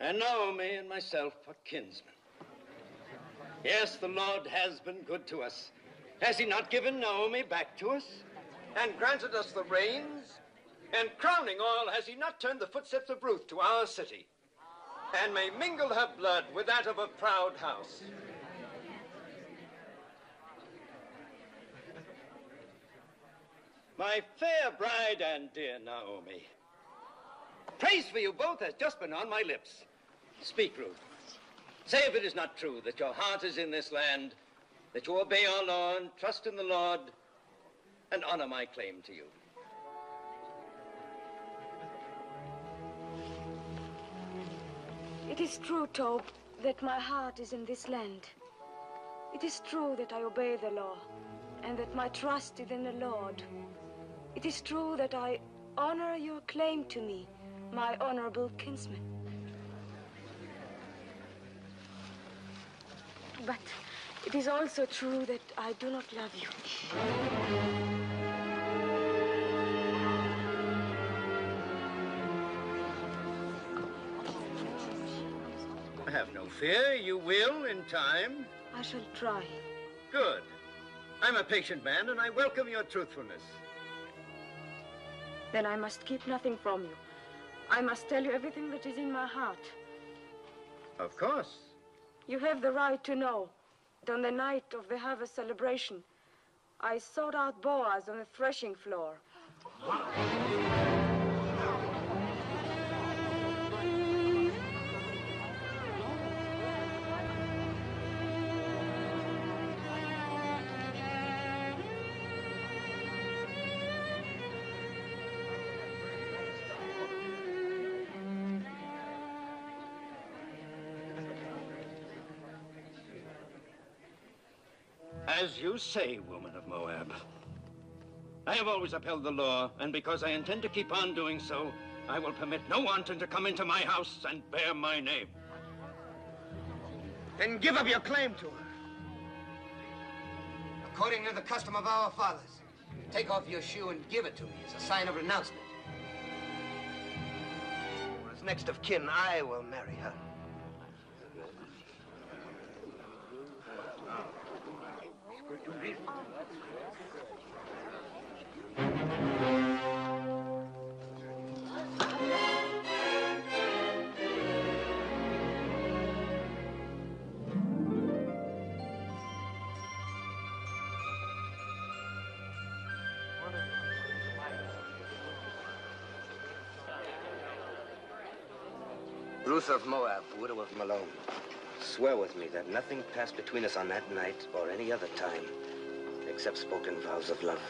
and Naomi and myself are kinsmen. Yes, the Lord has been good to us. Has he not given Naomi back to us, and granted us the rains? And crowning all, has he not turned the footsteps of Ruth to our city? and may mingle her blood with that of a proud house. My fair bride and dear Naomi, praise for you both has just been on my lips. Speak, Ruth. Say if it is not true that your heart is in this land, that you obey our law and trust in the Lord, and honor my claim to you. It is true, Tob, that my heart is in this land. It is true that I obey the law, and that my trust is in the Lord. It is true that I honor your claim to me, my honorable kinsman. But it is also true that I do not love you. Have no fear, you will in time. I shall try. Good. I'm a patient man, and I welcome your truthfulness. Then I must keep nothing from you. I must tell you everything that is in my heart. Of course. You have the right to know that on the night of the harvest celebration, I sought out Boaz on the threshing floor. As you say, woman of Moab. I have always upheld the law, and because I intend to keep on doing so, I will permit no wanton to come into my house and bear my name. Then give up your claim to her. According to the custom of our fathers, take off your shoe and give it to me as a sign of renouncement. As next of kin, I will marry her. Ruth of Moab, widow of Malone, swear with me that nothing passed between us on that night or any other time except spoken vows of love.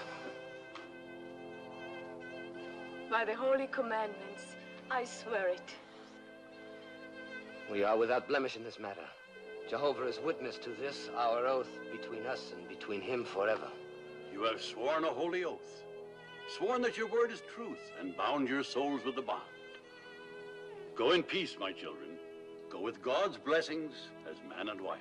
By the holy commandments, I swear it. We are without blemish in this matter. Jehovah is witness to this, our oath between us and between him forever. You have sworn a holy oath, sworn that your word is truth, and bound your souls with the bond. Go in peace, my children. Go with God's blessings as man and wife.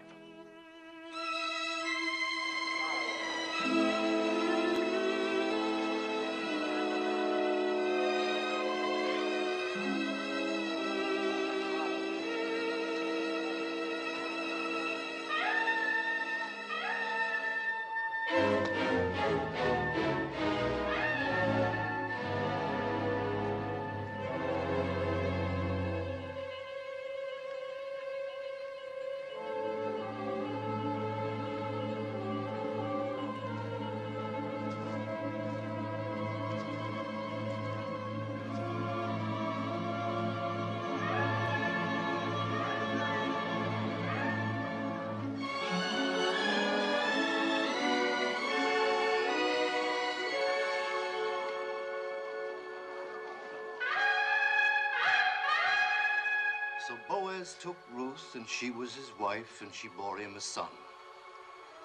So Boaz took Ruth, and she was his wife, and she bore him a son.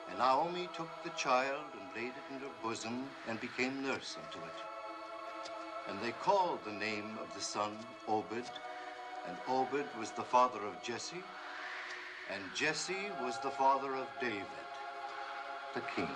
And Naomi took the child and laid it in her bosom and became nurse unto it. And they called the name of the son Obed, and Obed was the father of Jesse, and Jesse was the father of David, the king.